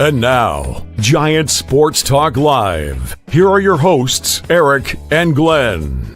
And now, Giant Sports Talk Live. Here are your hosts, Eric and Glenn.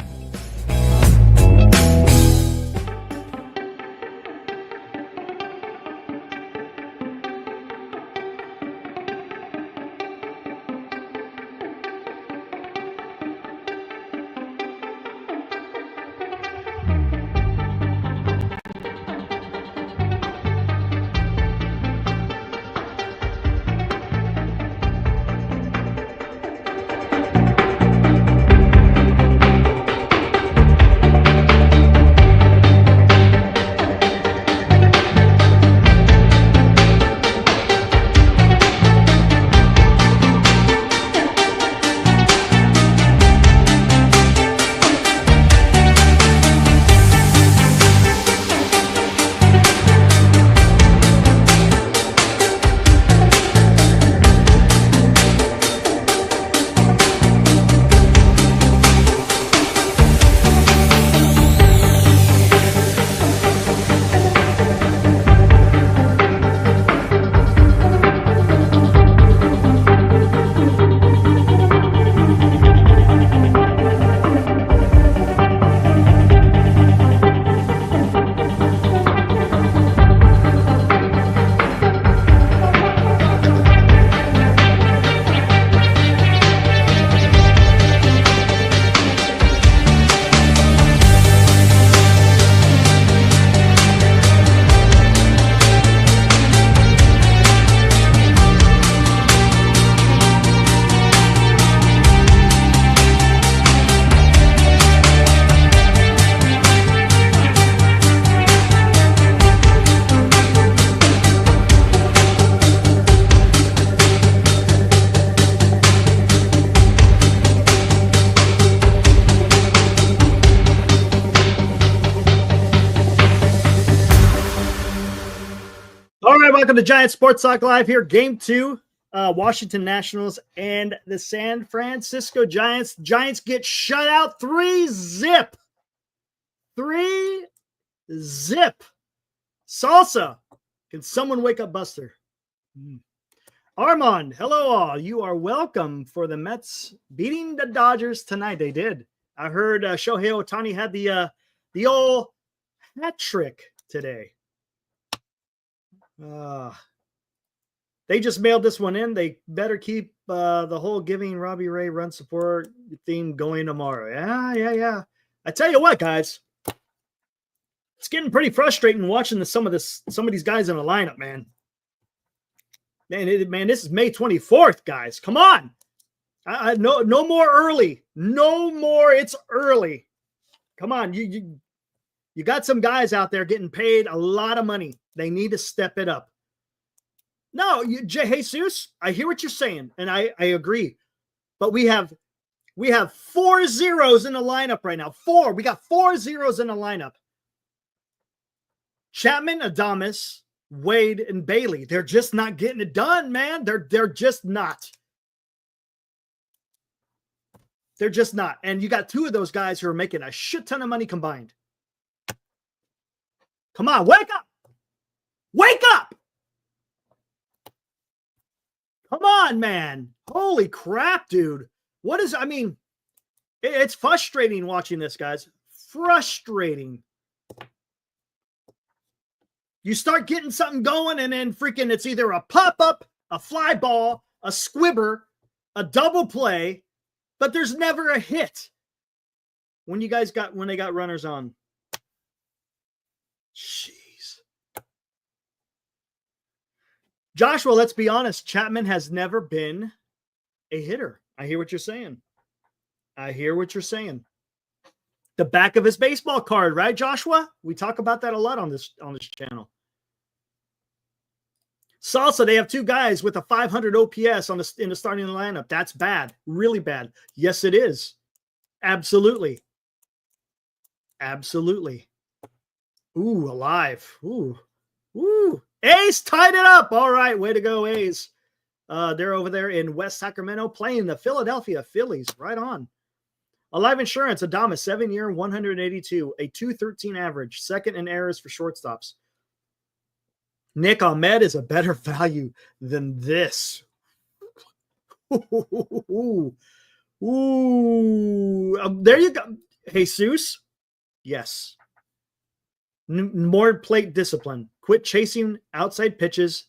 Welcome to Giant Sports Talk Live here. Game 2, Washington Nationals and the San Francisco Giants. Giants get shut out 3-0. 3-0. Salsa. Can someone wake up Buster? Armand, hello all. You are welcome for the Mets beating the Dodgers tonight. They did. I heard Shohei Ohtani had the old hat trick today. They just mailed this one in. They better keep the whole giving Robbie Ray run support theme going tomorrow. Yeah. I tell you what, guys, it's getting pretty frustrating watching some of these guys in the lineup, man. Man, this is May 24th, guys. Come on. No more early. No more. It's early. Come on. You got some guys out there getting paid a lot of money. They need to step it up. No, Jesus, I hear what you're saying, and I agree. But we have 4 zeros in the lineup right now. 4. We got 4 zeros in the lineup. Chapman, Adames, Wade, and Bailey. They're just not getting it done, man. They're just not. They're just not. And you got 2 of those guys who are making a shit ton of money combined. Come on, wake up. Wake up! Come on, man. Holy crap, dude. It's frustrating watching this, guys. Frustrating. You start getting something going, and then freaking it's either a pop-up, a fly ball, a squibber, a double play, but there's never a hit when they got runners on. Jeez. Joshua, let's be honest. Chapman has never been a hitter. I hear what you're saying. The back of his baseball card, right, Joshua? We talk about that a lot on this channel. Salsa, they have 2 guys with a 500 OPS in the starting lineup. That's bad. Really bad. Yes, it is. Absolutely. Ooh, alive. Ooh. A's tied it up. All right, way to go, A's. They're over there in West Sacramento playing the Philadelphia Phillies. Right on. Alive Insurance, Adames, 7-year, 182, a 213 average, second in errors for shortstops. Nick Ahmed is a better value than this. Ooh. There you go. Jesus. Yes. More plate discipline. Quit chasing outside pitches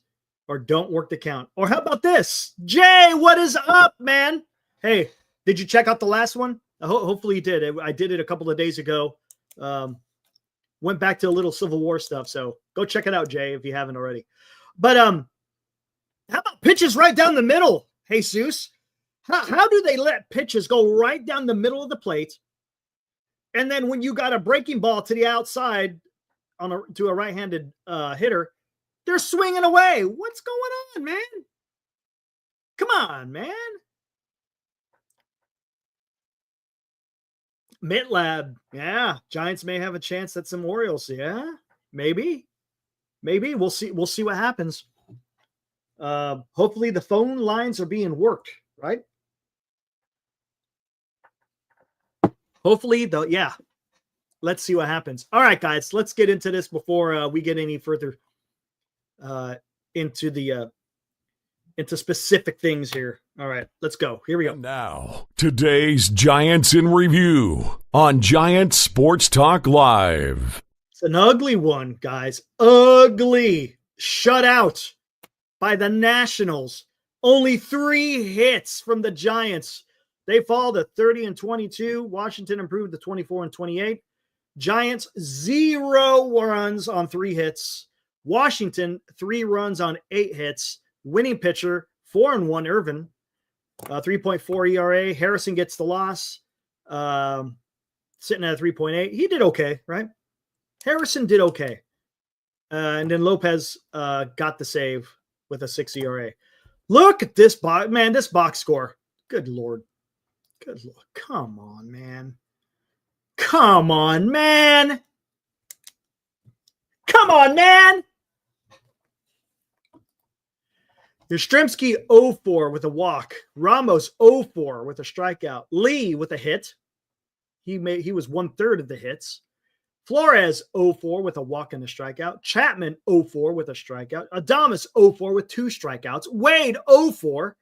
or don't work the count. Or how about this? Jay, what is up, man? Hey, did you check out the last one? Hopefully you did. I did it a couple of days ago. Went back to a little Civil War stuff. So go check it out, Jay, if you haven't already. But how about pitches right down the middle, Jesus? How do they let pitches go right down the middle of the plate? And then when you got a breaking ball to the outside to a right-handed hitter, they're swinging away. What's going on, man? Come on, man. Mitlab. Yeah. Giants may have a chance at some Orioles. Yeah. Maybe. We'll see. We'll see what happens. Hopefully the phone lines are being worked, right? Hopefully, yeah. Let's see what happens. All right, guys, let's get into this before we get any further into specific things here. All right, let's go. Here we go. And now, today's Giants in Review on Giant Sports Talk Live. It's an ugly one, guys. Ugly. Shut out by the Nationals. Only 3 hits from the Giants. They fall to 30-22. Washington improved to 24-28. Giants 0 runs on 3 hits. Washington 3 runs on 8 hits. Winning pitcher 4-1 Irvin. 3.4 ERA. Harrison gets the loss. Sitting at a 3.8. He did okay, right? Harrison did okay. And then Lopez got the save with a 6 ERA. Look at this box, man. This box score. Good Lord. Good Lord. Come on, man. Come on, man. Come on, man. Yastrzemski 0-4 with a walk. Ramos 0-4 with a strikeout. Lee with a hit. He was 1/3 of the hits. Flores 0-4 with a walk and a strikeout. Chapman 0-4 with a strikeout. Adames 0-4 with 2 strikeouts. Wade 0-4.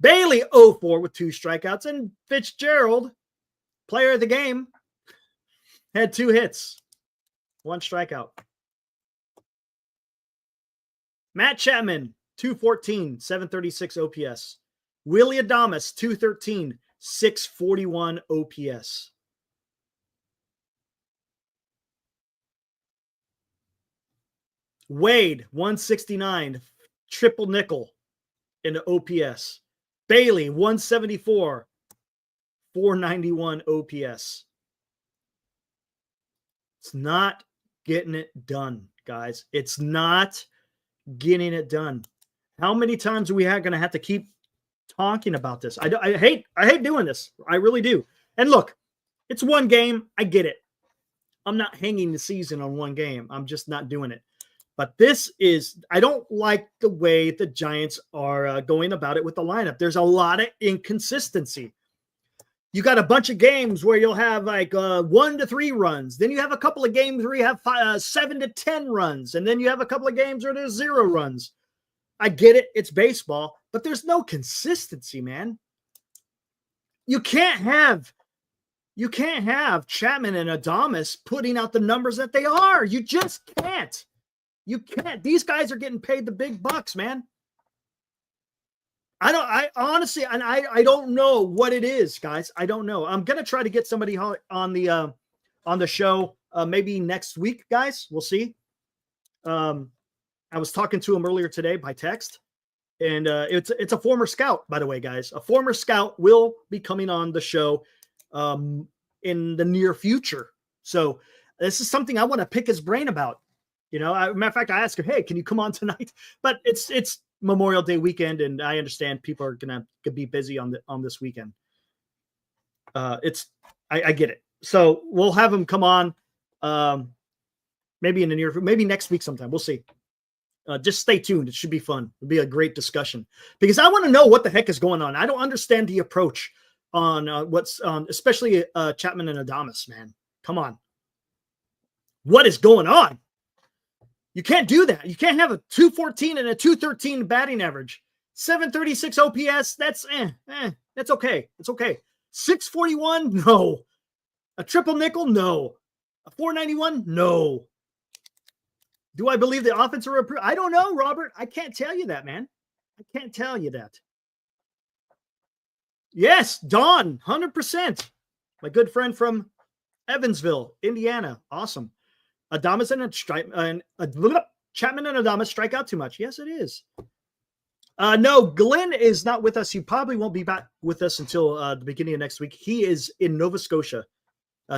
Bailey 0-4 with 2 strikeouts. And Fitzgerald, player of the game, had 2 hits, 1 strikeout. Matt Chapman, 214, 736 OPS. Willie Adames, 213, 641 OPS. Wade, 169, triple nickel into OPS. Bailey, 174, 491 OPS. It's not getting it done, guys. It's not getting it done. How many times are we going to have to keep talking about this? I hate doing this. I really do. And look, it's one game. I get it. I'm not hanging the season on one game. I'm just not doing it. But I don't like the way the Giants are going about it with the lineup. There's a lot of inconsistency. You got a bunch of games where you'll have like 1 to 3 runs. Then you have a couple of games where you have 7 to 10 runs. And then you have a couple of games where there's 0 runs. I get it. It's baseball, but there's no consistency, man. You can't have Chapman and Adames putting out the numbers that they are. You just can't. You can't. These guys are getting paid the big bucks, man. I honestly, and I don't know what it is, guys. I don't know. I'm going to try to get somebody on the show maybe next week, guys. We'll see. I was talking to him earlier today by text, and it's a former scout, by the way, guys. A former scout will be coming on the show in the near future. So this is something I want to pick his brain about. You know, matter of fact, I asked him, "Hey, can you come on tonight?" But it's Memorial Day weekend, and I understand people are gonna be busy on this weekend. I get it. So we'll have him come on, maybe in the maybe next week sometime. We'll see. Just stay tuned. It should be fun. It'll be a great discussion because I want to know what the heck is going on. I don't understand the approach on what's on, especially Chapman and Adames. Man, come on, what is going on? You can't do that. You can't have a 214 and a 213 batting average. 736 OPS, that's okay. It's okay. 641, no. A triple nickel, no. A 491, no. Do I believe the offense will improve? I don't know, Robert. I can't tell you that, man. I can't tell you that. Yes, Don, 100%. My good friend from Evansville, Indiana. Awesome. Adames Chapman and Adames strike out too much. Yes, it is. No, Glenn is not with us. He probably won't be back with us until the beginning of next week. He is in Nova Scotia.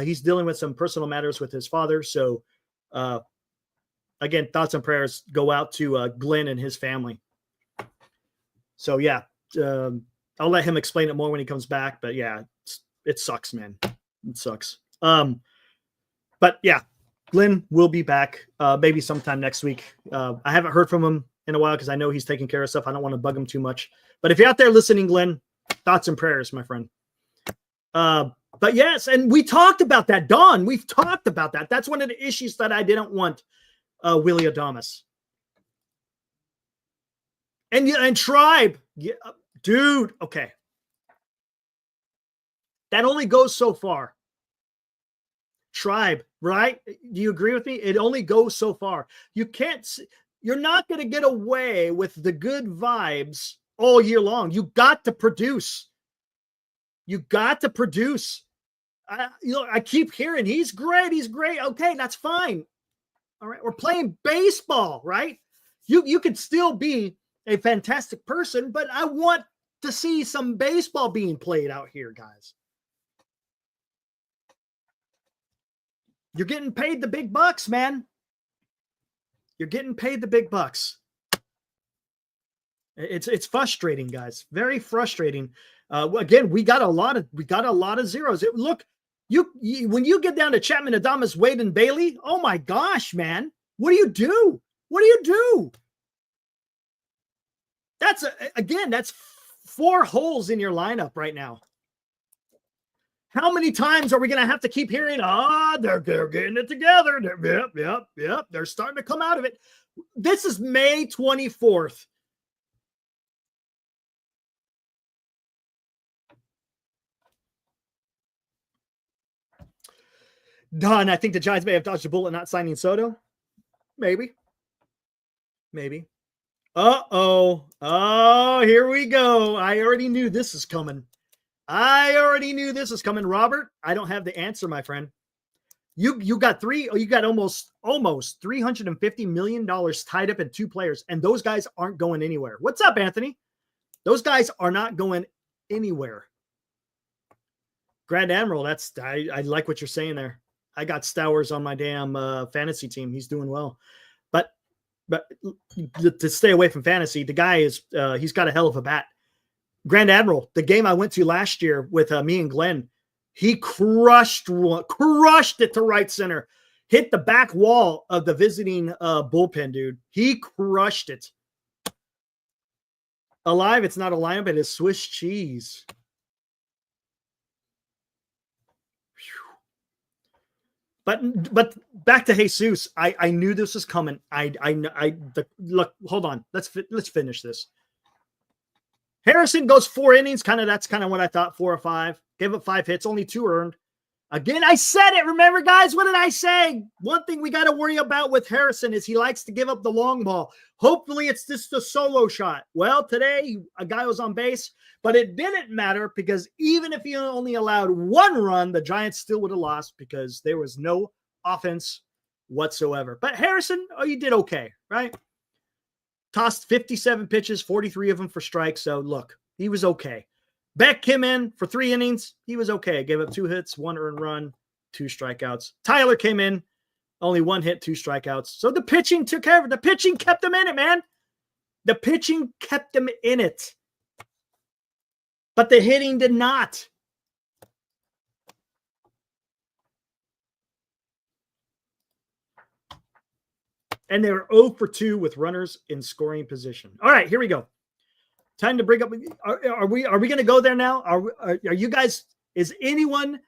He's dealing with some personal matters with his father. So, again, thoughts and prayers go out to Glenn and his family. So, yeah, I'll let him explain it more when he comes back. But, yeah, it sucks, man. It sucks. But, yeah, Glenn will be back maybe sometime next week. I haven't heard from him in a while because I know he's taking care of stuff. I don't want to bug him too much. But if you're out there listening, Glenn, thoughts and prayers, my friend. But yes, and we talked about that, Don. We've talked about that. That's one of the issues that I didn't want Willie Adames. And Tribe, yeah, dude, okay. That only goes so far. Tribe, right? Do you agree with me? It only goes so far. You're not going to get away with the good vibes all year long. You got to produce. You got to produce. I keep hearing he's great. He's great. Okay, that's fine. All right, we're playing baseball, right? You could still be a fantastic person, but I want to see some baseball being played out here, guys. You're getting paid the big bucks, man. You're getting paid the big bucks. It's frustrating, guys. Very frustrating. Again, we got a lot of zeros. Look, when you get down to Chapman, Adames, Wade, and Bailey, oh my gosh, man, what do you do? What do you do? That's 4 holes in your lineup right now. How many times are we going to have to keep hearing, they're getting it together. Yep. They're starting to come out of it. This is May 24th. Don, I think the Giants may have dodged a bullet not signing Soto. Maybe. Uh-oh. Oh, here we go. I already knew this is coming. Robert, I don't have the answer, my friend. You got almost $350 million tied up in 2 players, and those guys aren't going anywhere. What's up, Anthony? Those guys are not going anywhere. Grand Admiral, I like what you're saying there. I got Stowers on my damn fantasy team. He's doing well. But to stay away from fantasy, the guy he's got a hell of a bat. Grand Admiral, the game I went to last year with me and Glenn, he crushed it to right center, hit the back wall of the visiting bullpen, dude. He crushed it. Alive, it's not a lineup, it is Swiss cheese. But back to Jesus. I knew this was coming. Look, hold on. Let's finish this. Harrison goes 4 innings. That's kind of what I thought, 4 or 5. Gave up 5 hits, only 2 earned. Again, I said it. Remember, guys, what did I say? One thing we got to worry about with Harrison is he likes to give up the long ball. Hopefully, it's just a solo shot. Well, today, a guy was on base, but it didn't matter because even if he only allowed 1 run, the Giants still would have lost because there was no offense whatsoever. But Harrison, you did okay, right? Tossed 57 pitches, 43 of them for strikes. So, look, he was okay. Beck came in for 3 innings. He was okay. Gave up 2 hits, 1 earned run, 2 strikeouts. Tyler came in, only 1 hit, 2 strikeouts. So the pitching took care of it. The pitching kept him in it, man. The pitching kept him in it. But the hitting did not. And they were 0 for 2 with runners in scoring position. All right, here we go. Time to bring up. Are we going to go there now? Are you guys? Is anyone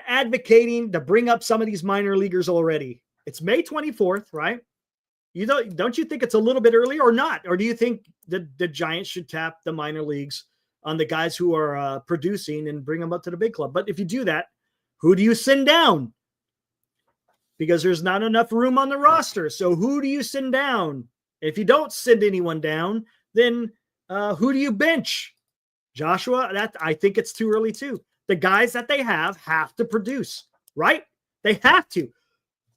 advocating to bring up some of these minor leaguers already? It's May 24th, right? Don't you think it's a little bit early or not? Or do you think the Giants should tap the minor leagues on the guys who are producing and bring them up to the big club? But if you do that, who do you send down? Because there's not enough room on the roster. So who do you send down? If you don't send anyone down, then who do you bench? Joshua, I think it's too early too. The guys that they have to produce, right? They have to.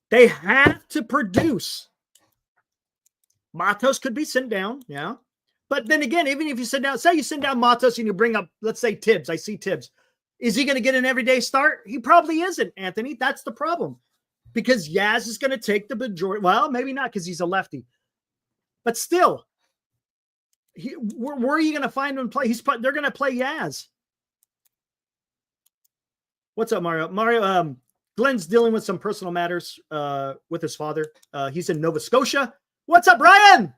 They have to produce. Matos could be sent down, yeah. But then again, even if you send down, say you send down Matos and you bring up, let's say Tibbs. I see Tibbs. Is he going to get an everyday start? He probably isn't, Anthony. That's the problem. Because Yaz is going to take the majority. Well, maybe not because he's a lefty. But still, where are you going to find him play? They're going to play Yaz. What's up, Mario? Mario, Glenn's dealing with some personal matters with his father. He's in Nova Scotia. What's up, Brian?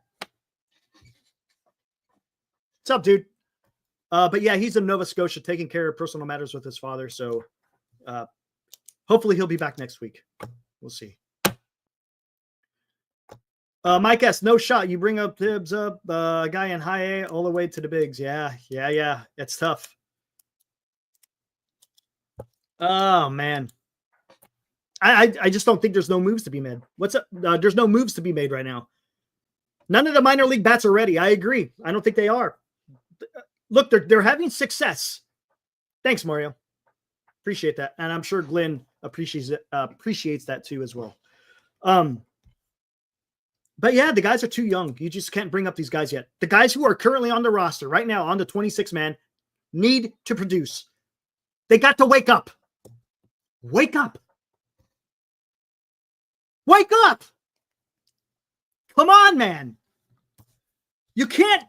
What's up, dude? But yeah, he's in Nova Scotia taking care of personal matters with his father. So hopefully he'll be back next week. We'll see. Mike S., no shot. You bring up Tibbs up, a guy in high A all the way to the bigs. Yeah. It's tough. Oh, man. I just don't think there's no moves to be made. What's up? There's no moves to be made right now. None of the minor league bats are ready. I agree. I don't think they are. Look, they're having success. Thanks, Mario. Appreciate that. And I'm sure Glenn appreciates that too as well. But yeah, the guys are too young. You just can't bring up these guys yet. The guys who are currently on the roster right now on the 26-man need to produce. They got to wake up. Wake up. Wake up. Come on, man. Your pitching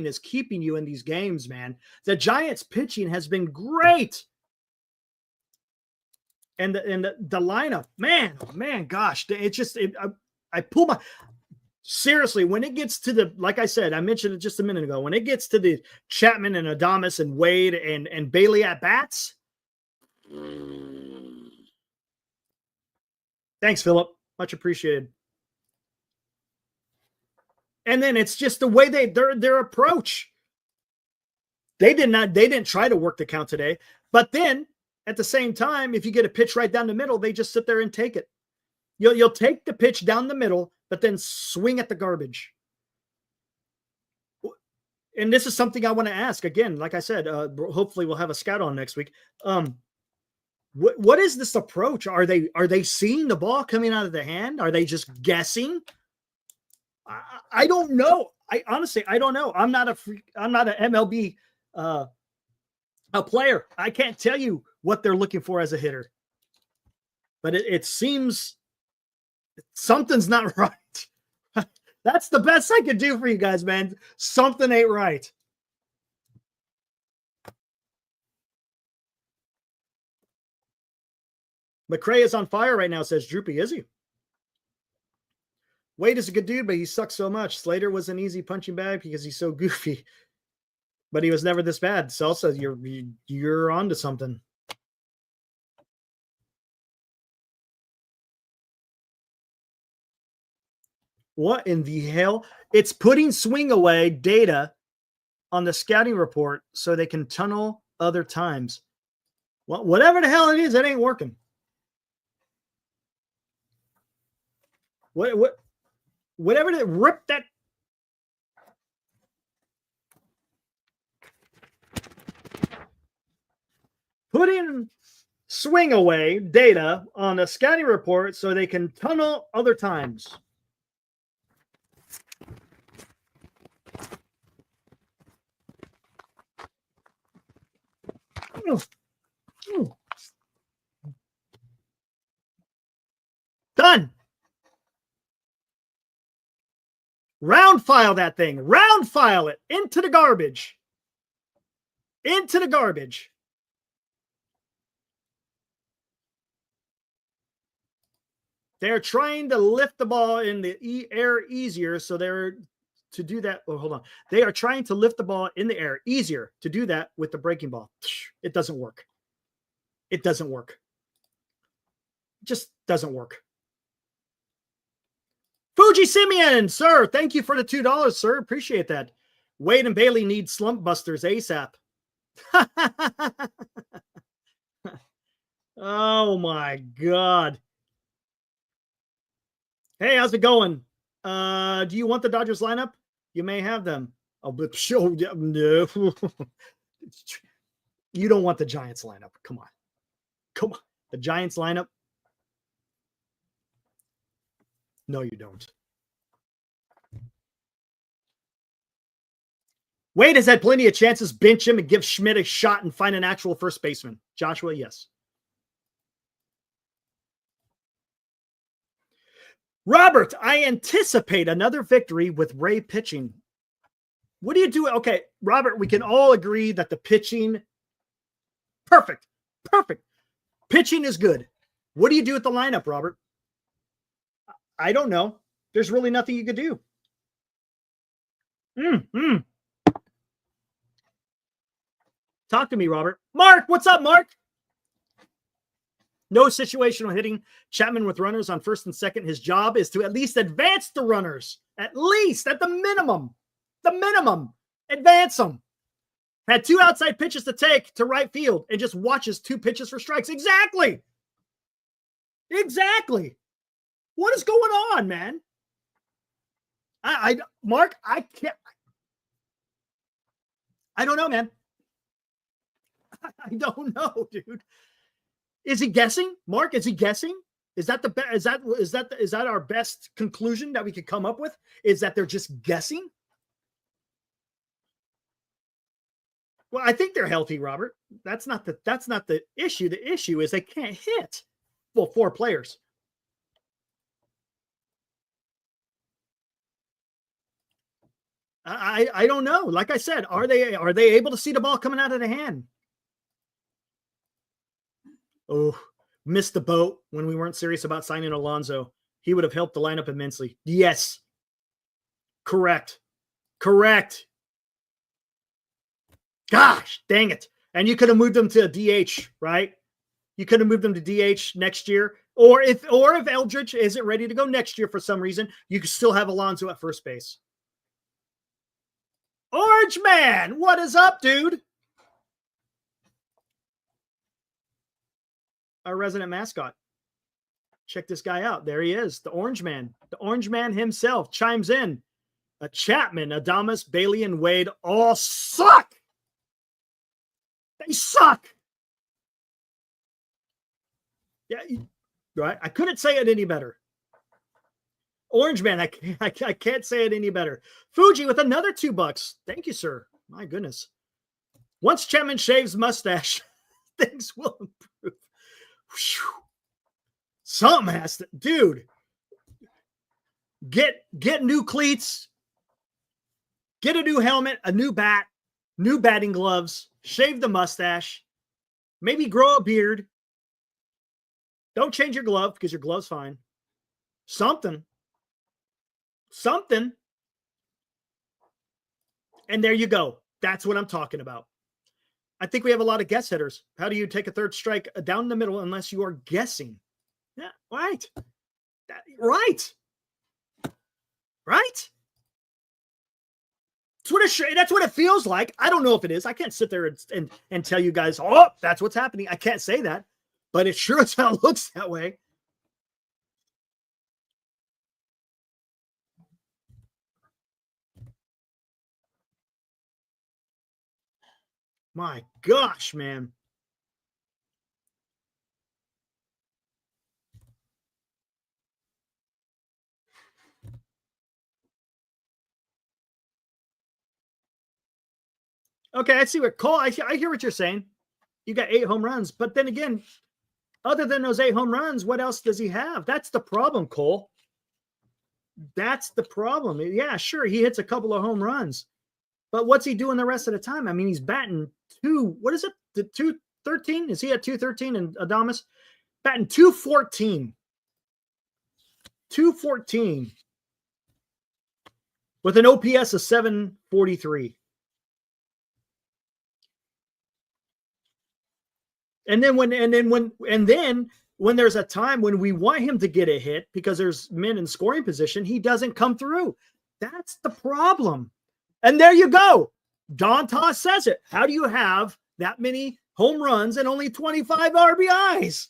is keeping you in these games, man. The Giants pitching has been great. And the lineup, man, gosh, I pull my, seriously, when it gets to the, like I said, I mentioned it just a minute ago, when it gets to the Chapman and Adames and Wade and Bailey at bats. Thanks, Philip. Much appreciated. And then it's just the way their approach. They didn't try to work the count today. But then at the same time, if you get a pitch right down the middle, they just sit there and take it. You'll take the pitch down the middle, but then swing at the garbage. And this is something I want to ask again. Like I said, hopefully we'll have a scout on next week. What is this approach? Are they seeing the ball coming out of the hand? Are they just guessing? I don't know. I honestly don't know. I'm not an MLB a player. I can't tell you what they're looking for as a hitter. But it seems something's not right. That's the best I could do for you guys, man. Something ain't right. McRae is on fire right now, says Droopy. Is he? Wade is a good dude, but he sucks so much. Slater was an easy punching bag because he's so goofy. But he was never this bad. Salsa, you're onto something. What in the hell? It's putting swing away data on the scouting report so they can tunnel other times. Well, whatever the hell it is, it ain't working. Whatever they rip that. Put in swing away data on a scouting report so they can tunnel other times. Done. Round file that thing. Round file it into the garbage. Into the garbage. They're trying to lift the ball in the air easier, so they're to do that. Oh, hold on. They are trying to lift the ball in the air easier to do that with the breaking ball. It doesn't work. It doesn't work. Just doesn't work. Fuji Simeon, sir, thank you for the $2, sir. Appreciate that. Wade and Bailey need slump busters ASAP. Oh my God. Hey, how's it going? Do you want the Dodgers lineup? You may have them. Oh, but show no. You don't want the Giants lineup. Come on. Come on. The Giants lineup. No, you don't. Wade has had plenty of chances. Bench him and give Schmidt a shot and find an actual first baseman. Joshua, yes. Robert, I anticipate another victory with Ray pitching. What do you do? Okay, Robert, we can all agree that the pitching, perfect. Pitching is good. What do you do with the lineup, Robert? I don't know. There's really nothing you could do. Talk to me, Robert. Mark, what's up, Mark? No situational hitting. Chapman with runners on first and second. His job is to at least advance the runners. At least, at the minimum. Advance them. Had 2 outside pitches to take to right field and just watches 2 pitches for strikes. Exactly. What is going on, man? Mark, I can't. I don't know, man. I don't know, dude. Is he guessing? Mark, is he guessing? Is that our best conclusion that we could come up with? Is that they're just guessing? Well, I think they're healthy, Robert. That's not the issue. The issue is they can't hit. Well, 4 players. I don't know. Like I said, are they able to see the ball coming out of the hand? Oh, missed the boat when we weren't serious about signing Alonso. He would have helped the lineup immensely. Yes. Correct. Gosh, dang it. And you could have moved them to a DH, right? You could have moved them to DH next year. Or if Eldridge isn't ready to go next year for some reason, you could still have Alonso at first base. Orange Man, what is up, dude? Our resident mascot. Check this guy out. There he is, the Orange Man. The Orange Man himself chimes in. A Chapman, Adames, Bailey, and Wade all suck. They suck. Yeah, right. I couldn't say it any better. Orange Man, I can't say it any better. Fuji with another $2. Thank you, sir. My goodness. Once Chapman shaves mustache, things will improve. Whew. Something has to, dude. Get new cleats. Get a new helmet, a new bat, new batting gloves. Shave the mustache. Maybe grow a beard. Don't change your glove because your glove's fine. Something. And there you go. That's what I'm talking about. I think we have a lot of guess hitters. How do you take a third strike down the middle unless you are guessing? Yeah, right. Right. That's what it feels like. I don't know if it is. I can't sit there and tell you guys, oh, that's what's happening. I can't say that, but it sure as hell looks that way. My gosh, man. Okay, I see what Cole, I hear what you're saying. You got 8 home runs, but then again, other than those 8 home runs, what else does he have? That's the problem, Cole. That's the problem. Yeah, sure, he hits a couple of home runs, but what's he doing the rest of the time? I mean, he's batting 2. What is it? The 213? Is he at 213 and Adames? Batting 214. 214 with an OPS of 743. And then when there's a time when we want him to get a hit because there's men in scoring position, he doesn't come through. That's the problem. And there you go. Don Toss says it. How do you have that many home runs and only 25 RBIs?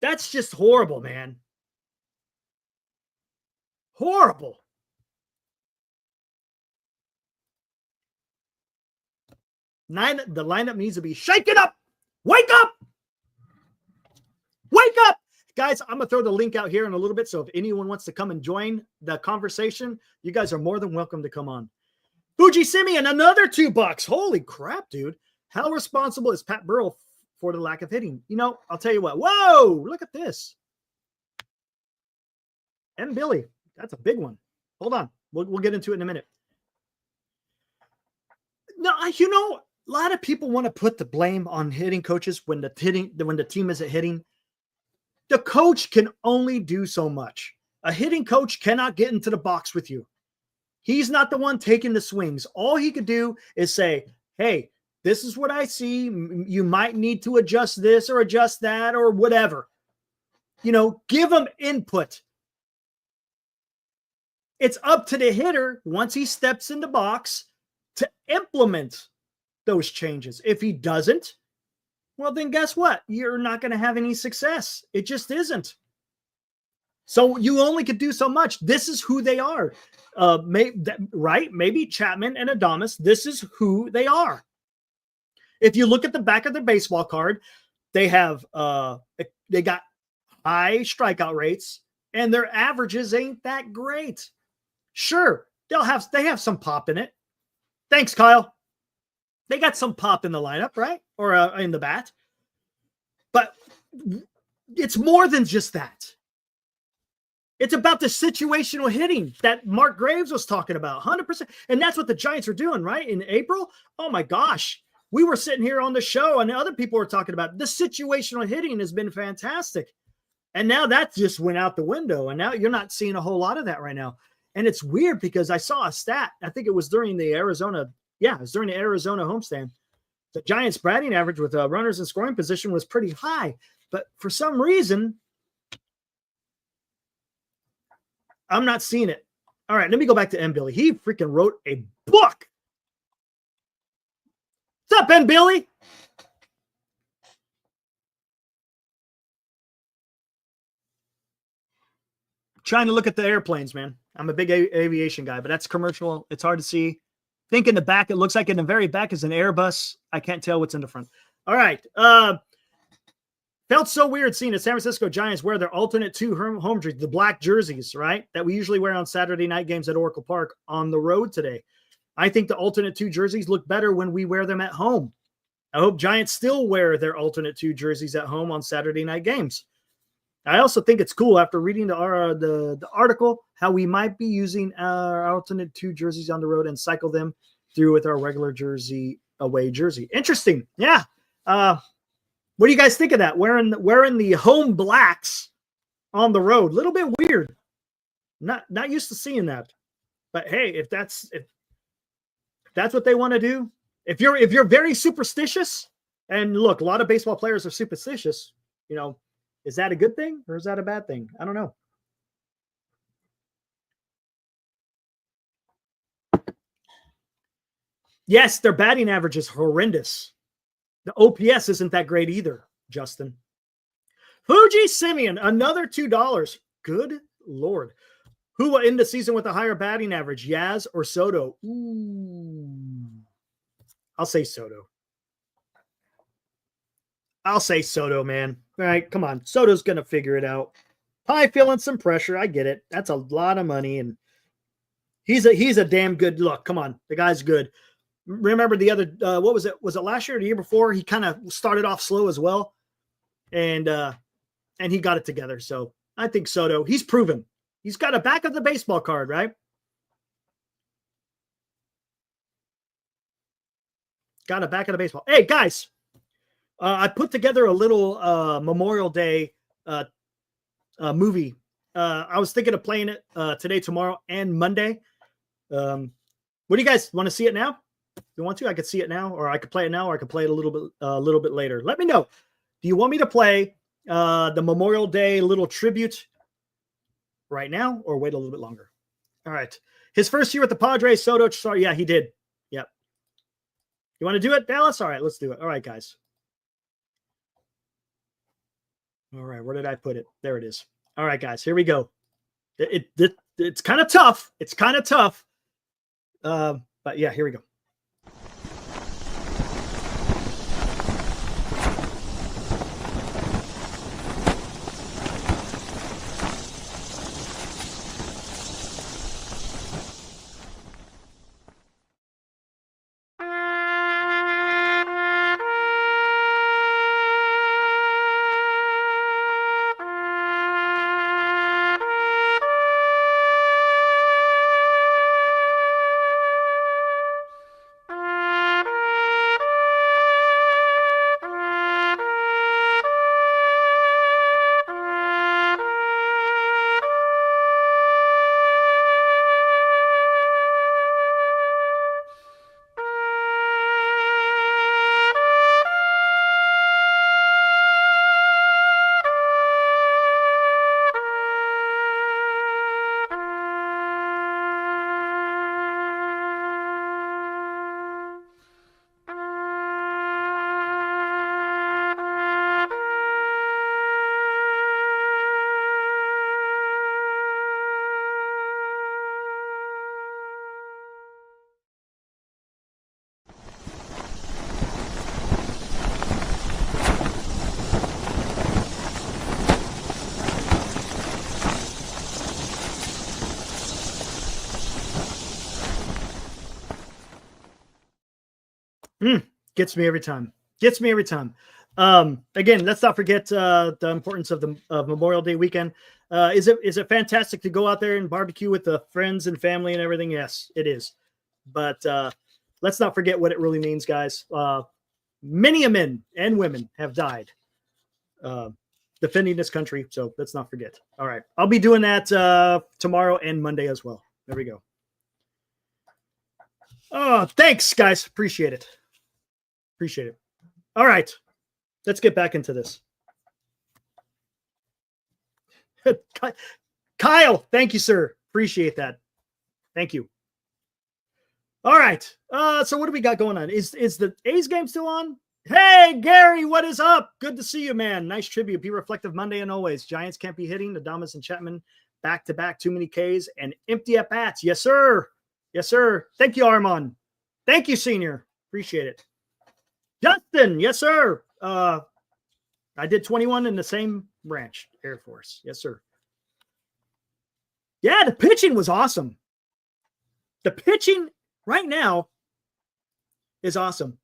That's just horrible, man. Horrible. The lineup needs to be shaken up. Wake up. Wake up. Guys, I'm going to throw the link out here in a little bit. So if anyone wants to come and join the conversation, you guys are more than welcome to come on. Fuji Simeon, another $2. Holy crap, dude. How responsible is Pat Burrell for the lack of hitting? You know, I'll tell you what. Whoa, look at this. And Billy, that's a big one. Hold on. We'll get into it in a minute. No, you know, a lot of people want to put the blame on hitting coaches when the team isn't hitting. The coach can only do so much. A hitting coach cannot get into the box with you. He's not the one taking the swings. All he could do is say, hey, this is what I see. You might need to adjust this or adjust that or whatever. You know, give him input. It's up to the hitter once he steps in the box to implement those changes. If he doesn't, well, then guess what? You're not going to have any success. It just isn't. So you only could do so much. This is who they are. Right? Maybe Chapman and Adames, this is who they are. If you look at the back of their baseball card, they got high strikeout rates, and their averages ain't that great. Sure, they have some pop in it. Thanks, Kyle. They got some pop in the lineup, right? Or in the bat. But it's more than just that. It's about the situational hitting that Mark Graves was talking about, 100%. And that's what the Giants are doing, right? In April, oh my gosh. We were sitting here on the show and other people were talking about the situational hitting has been fantastic. And now that just went out the window. And now you're not seeing a whole lot of that right now. And it's weird because I saw a stat. I think it was during the Arizona homestand. The Giants' batting average with runners in scoring position was pretty high. But for some reason, I'm not seeing it. All right, let me go back to M. Billy. He freaking wrote a book. What's up, M. Billy? Trying to look at the airplanes, man. I'm a big aviation guy, but that's commercial. It's hard to see. Think in the back, it looks like in the very back is an Airbus. I can't tell what's in the front. All right. Felt so weird seeing the San Francisco Giants wear their alternate two home jerseys, the black jerseys, right? That we usually wear on Saturday night games at Oracle Park on the road today. I think the alternate two jerseys look better when we wear them at home. I hope Giants still wear their alternate two jerseys at home on Saturday night games. I also think it's cool after reading the article how we might be using our alternate two jerseys on the road and cycle them through with our regular jersey away jersey. Interesting. Yeah. What do you guys think of that? Wearing the home blacks on the road. A little bit weird. Not used to seeing that. But hey, if that's what they want to do, if you're very superstitious, and look, a lot of baseball players are superstitious, you know, is that a good thing or is that a bad thing? I don't know. Yes, their batting average is horrendous. The OPS isn't that great either, Justin. Fuji Simeon, another $2. Good Lord. Who will end the season with a higher batting average, Yaz or Soto? Ooh. I'll say Soto. I'll say Soto, man. All right, come on. Soto's going to figure it out. Probably feeling some pressure. I get it. That's a lot of money, and he's a damn good look. Come on. The guy's good. Remember the other, what was it? Was it last year or the year before? He kind of started off slow as well, and he got it together. So I think Soto, he's proven. He's got a back of the baseball card, right? Got a back of the baseball. Hey, guys. I put together a little Memorial Day movie. I was thinking of playing it today, tomorrow, and Monday. What do you guys want to see it now? you want to, I could see it now, or I could play it now, or I could play it a little bit later. Let me know. Do you want me to play the Memorial Day little tribute right now, or wait a little bit longer? All right. His first year with the Padres, Soto. Sorry, yeah, he did. Yep. You want to do it, Dallas? All right, let's do it. All right, guys. All right, where did I put it? There it is. All right, guys, here we go. It's kind of tough. It's kind of tough. But yeah, here we go. Gets me every time. Gets me every time. Again, let's not forget the importance of Memorial Day weekend. Is it fantastic to go out there and barbecue with the friends and family and everything? Yes, it is. But let's not forget what it really means, guys. Many men and women have died defending this country, so let's not forget. All right, I'll be doing that tomorrow and Monday as well. There we go. Oh, thanks, guys. Appreciate it. Appreciate it. All right, let's get back into this. Kyle, thank you, sir. Appreciate that. Thank you. All right. So what do we got going on? Is the A's game still on? Hey, Gary, what is up? Good to see you, man. Nice tribute. Be reflective Monday and always. Giants can't be hitting. Adames and Chapman back-to-back, too many Ks and empty at-bats. Yes, sir. Yes, sir. Thank you, Armand. Thank you, senior. Appreciate it. Justin, yes, sir. I did 21 in the same branch, Air Force. Yes, sir. Yeah, the pitching was awesome. The pitching right now is awesome.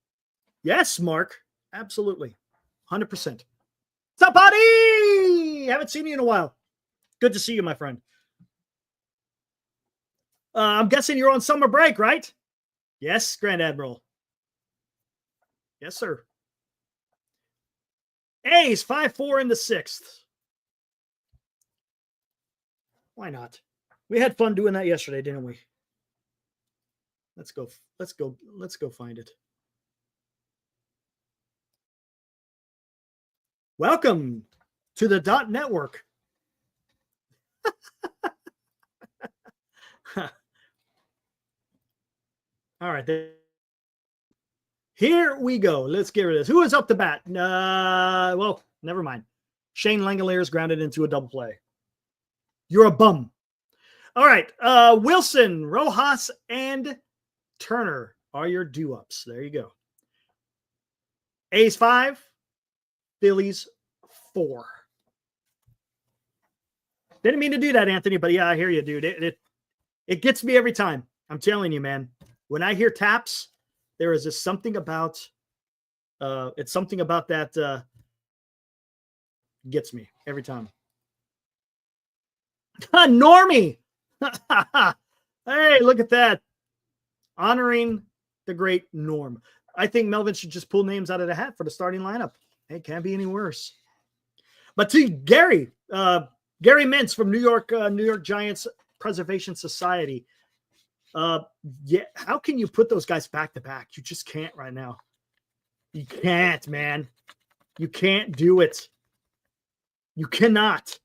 Yes, Mark. Absolutely. 100%. What's up, buddy? Haven't seen you in a while. Good to see you, my friend. I'm guessing you're on summer break, right? Yes, Grand Admiral. Yes, sir. A's 5-4 in the 6th. Why not? We had fun doing that yesterday, didn't we? Let's go find it. Welcome to the Dot Network. All right. Here we go. Let's get rid of this. Who is up to bat? Well, never mind. Shane Langoliers grounded into a double play. You're a bum. All right. Wilson, Rojas, and Turner are your due-ups. There you go. A's 5, Phillies 4. Didn't mean to do that, Anthony, but yeah, I hear you, dude. It gets me every time. I'm telling you, man. When I hear taps, there is just something about it's something about that gets me every time. Normie. Hey, look at that. Honoring the great Norm. I think Melvin should just pull names out of the hat for the starting lineup. Hey, can't be any worse. But to Gary Mintz from New York Giants Preservation Society. Yeah, how can you put those guys back to back? You just can't right now. You can't, man. You can't do it. You cannot.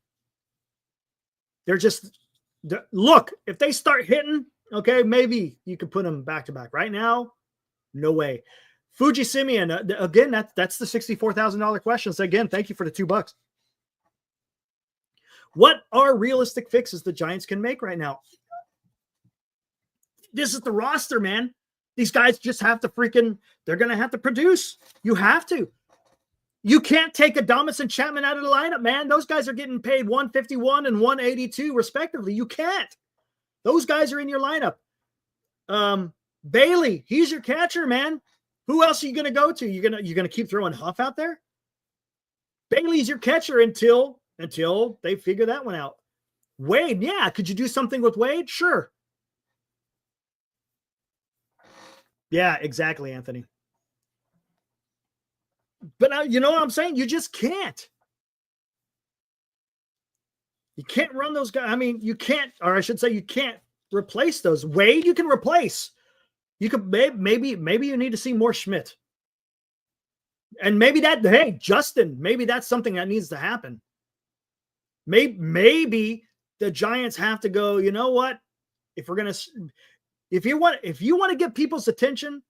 Look, if they start hitting, okay, maybe you could put them back to back. Right now, no way. Fuji Simeon, again, that's the $64,000 question. So again, thank you for the $2. What are realistic fixes the Giants can make right now? This is the roster, man. These guys just have to they're going to have to produce. You have to. You can't take Adames and Chapman out of the lineup, man. Those guys are getting paid $151 and $182 respectively. You can't. Those guys are in your lineup. Bailey, he's your catcher, man. Who else are you going to go to? You're going to keep throwing Huff out there? Bailey's your catcher until they figure that one out. Wade, yeah. Could you do something with Wade? Sure. Yeah, exactly, Anthony. But you know what I'm saying? You just can't. You can't run those guys. I mean, you can't, or I should say you can't replace those. Wade, you can replace. You could maybe you need to see more Schmidt. And maybe Justin, maybe that's something that needs to happen. Maybe the Giants have to go, you know what? If you want to get people's attention,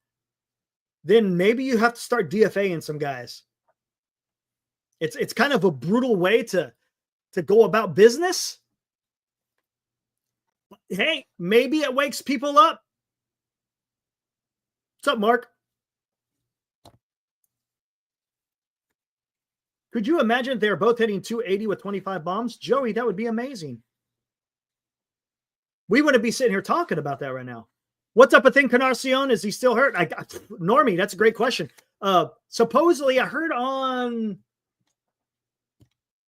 then maybe you have to start DFAing some guys. It's kind of a brutal way to go about business. But hey, maybe it wakes people up. What's up, Mark? Could you imagine if they were both hitting 280 with 25 bombs? Joey, that would be amazing. We wouldn't be sitting here talking about that right now. What's up with Encarnacion? Is he still hurt? Normie, that's a great question. Supposedly, I heard on,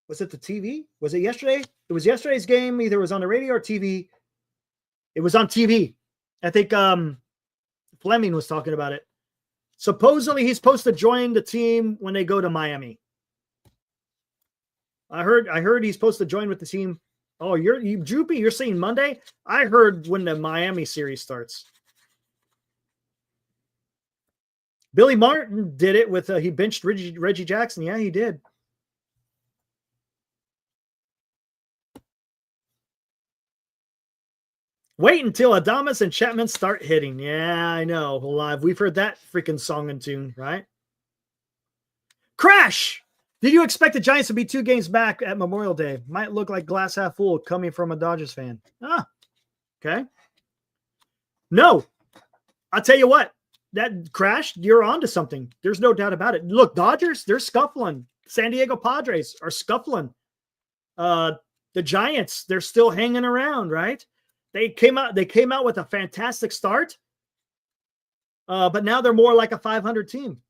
was it the TV? Was it yesterday? It was yesterday's game. Either it was on the radio or TV. It was on TV. I think Fleming was talking about it. Supposedly, he's supposed to join the team when they go to Miami. I heard he's supposed to join with the team. Oh, Droopy, you're saying Monday? I heard when the Miami series starts. Billy Martin did it with he benched Reggie Jackson. Yeah, he did. Wait until Adames and Chapman start hitting. Yeah, I know. Live. We've heard that freaking song and tune, right? Crash! Did you expect the Giants to be 2 games back at Memorial Day? Might look like glass half full coming from a Dodgers fan. Okay. No. I'll tell you what. That Crash, you're onto something. There's no doubt about it. Look, Dodgers, they're scuffling. San Diego Padres are scuffling. The Giants, they're still hanging around, right? They came out with a fantastic start. But now they're more like a 500 team.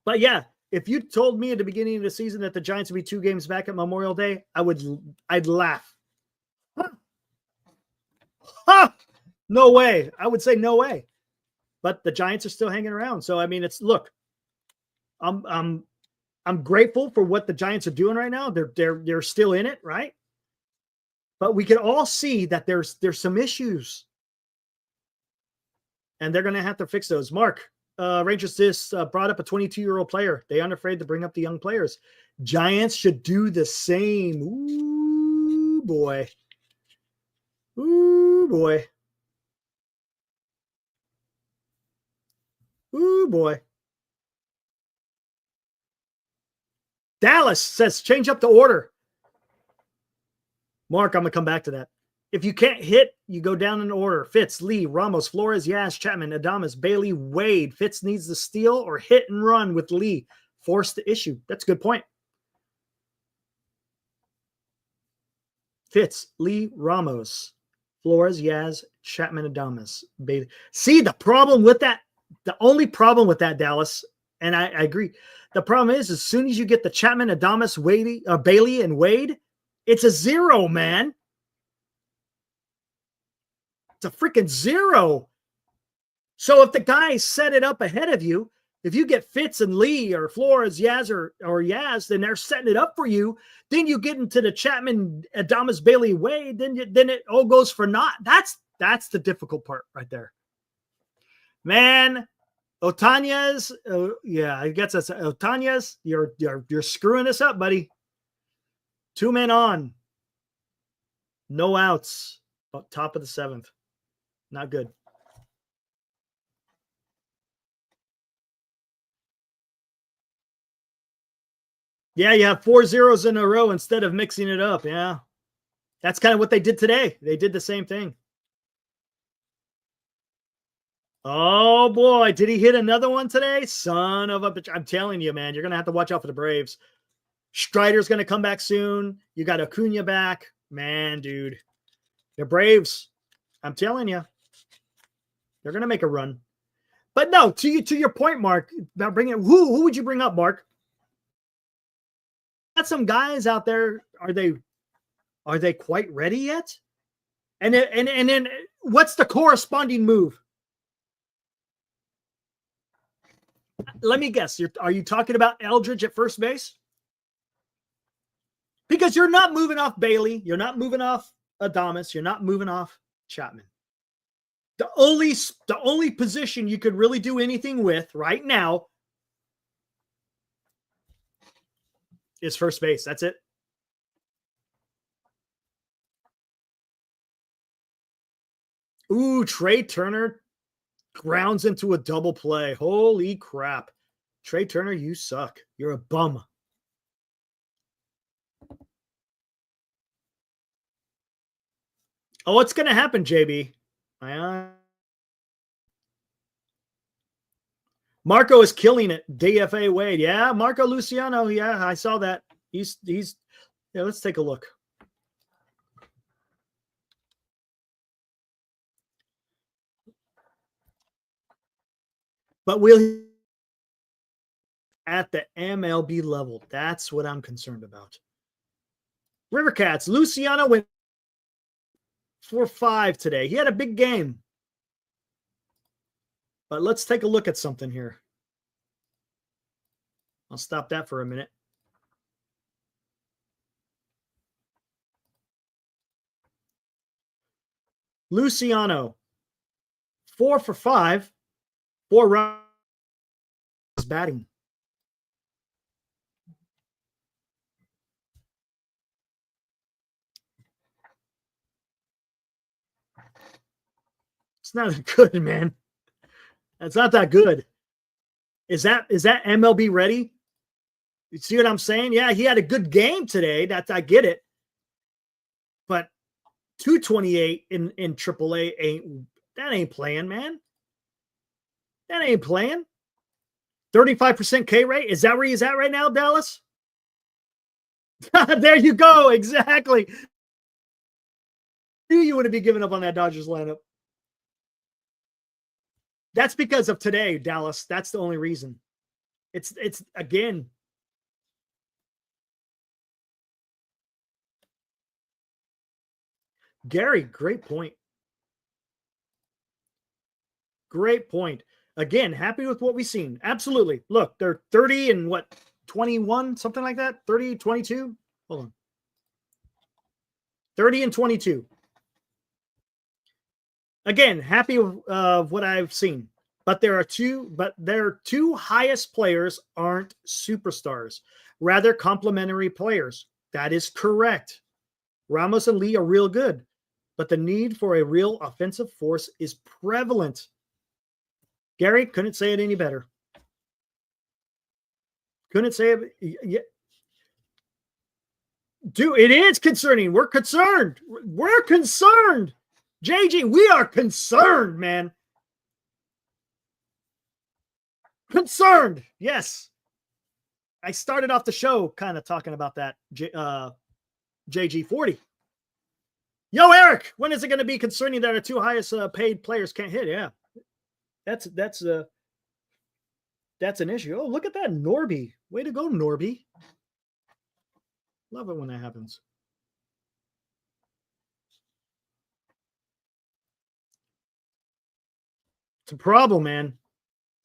But yeah, if you told me at the beginning of the season that the Giants would be 2 games back at Memorial Day, I'd laugh. No way. I would say no way. But the Giants are still hanging around. So I mean, look. I'm grateful for what the Giants are doing right now. They're still in it, right? But we can all see that there's some issues. And they're going to have to fix those. Mark, Rangers just brought up a 22-year-old player. They aren't afraid to bring up the young players. Giants should do the same. Ooh, boy. Ooh, boy. Ooh, boy. Dallas says change up the order. Mark, I'm going to come back to that. If you can't hit, you go down in order. Fitz, Lee, Ramos, Flores, Yaz, Chapman, Adames, Bailey, Wade. Fitz needs to steal or hit and run with Lee. Force the issue. That's a good point. Fitz, Lee, Ramos, Flores, Yaz, Chapman, Adames, Bailey. See, the problem with that, the only problem with that, Dallas, and I agree. The problem is, as soon as you get the Chapman, Adames, Bailey, and Wade, it's a 0, man. It's a freaking 0. So if the guys set it up ahead of you, If you get Fitz and Lee or Flores, Yaz or Yaz, then they're setting it up for you. Then you get into the Chapman, Adamas, Bailey way. Then it all goes for naught. That's the difficult part right there, man. Otañez, yeah, I guess that's Otañez. You're screwing this up, buddy. 2 men on, no outs, top of the 7th. Not good. Yeah, you have 4 zeros in a row instead of mixing it up. Yeah, that's kind of what they did today. They did the same thing. Oh boy, did he hit another one today? Son of a bitch. I'm telling you, man, you're going to have to watch out for the Braves. Strider's going to come back soon. You got Acuna back. Man, dude. The Braves, I'm telling you, they're going to make a run. But no, to your point, Mark, about bringing who would you bring up, Mark? Got some guys out there. Are they quite ready yet? And then what's the corresponding move? Let me guess. Are you talking about Eldridge at first base? Because you're not moving off Bailey. You're not moving off Adames. You're not moving off Chapman. The only position you could really do anything with right now is first base. That's it. Ooh, Trey Turner grounds into a double play. Holy crap. Trey Turner, you suck. You're a bum. Oh, what's going to happen, JB? Marco is killing it. DFA Wade. Yeah, Marco Luciano. Yeah, I saw that. He's yeah, let's take a look. But will at the MLB level? That's what I'm concerned about. Rivercats, Luciano went 4-5 today. He had a big game. But let's take a look at something here. I'll stop that for a minute. Luciano, 4 for 5, 4 runs batting. It's not good, man. That's not that good. Is that MLB ready? You see what I'm saying? Yeah, he had a good game today. I get it. But 228 in AAA ain't playing, man. That ain't playing. 35% K rate. Is that where he's at right now, Dallas? There you go. Exactly. You wouldn't be giving up on that Dodgers lineup. That's because of today, Dallas. That's the only reason. It's again. Gary, great point. Great point. Again, happy with what we've seen. Absolutely. Look, they're 30 and what, 21, something like that? 30, 22? Hold on. 30 and 22. Again, happy with what I've seen. But their two highest players aren't superstars, rather complementary players. That is correct. Ramos and Lee are real good, but the need for a real offensive force is prevalent. Gary, couldn't say it any better. Couldn't say it. Yeah. Dude, it is concerning. We're concerned. We're concerned. JG, we are concerned, man. Concerned. Yes. I started off the show kind of talking about that. JG40. Yo, Eric, when is it going to be concerning that our two highest paid players can't hit? Yeah. That's an issue. Oh, look at that, Norby. Way to go, Norby. Love it when that happens. It's a problem, man.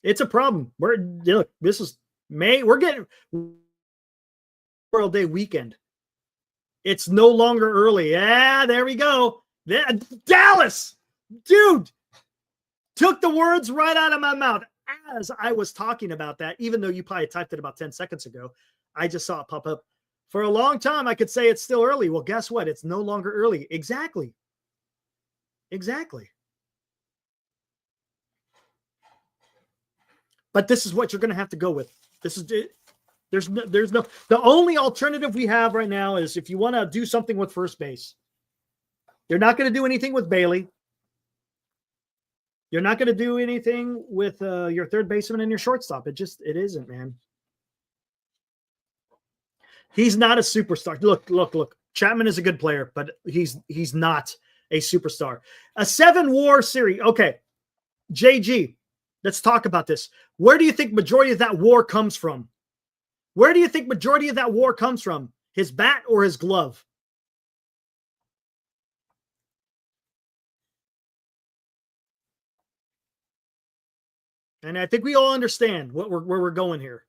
It's a problem. Look, this is May. We're getting Memorial Day weekend. It's no longer early. Yeah, there we go. Dallas, dude, took the words right out of my mouth as I was talking about that, even though you probably typed it about 10 seconds ago. I just saw it pop up. For a long time, I could say it's still early. Well, guess what? It's no longer early. Exactly. But this is what you're going to have to go with. This is it. There's no, the only alternative we have right now is if you want to do something with first base. You're not going to do anything with Bailey. You're not going to do anything with your third baseman and your shortstop. It isn't, man. He's not a superstar. Look. Chapman is a good player, but he's not a superstar. A 7 WAR series. Okay. JG, let's talk about this. Where do you think majority of that WAR comes from? Where do you think majority of that WAR comes from? His bat or his glove? And I think we all understand where we're going here.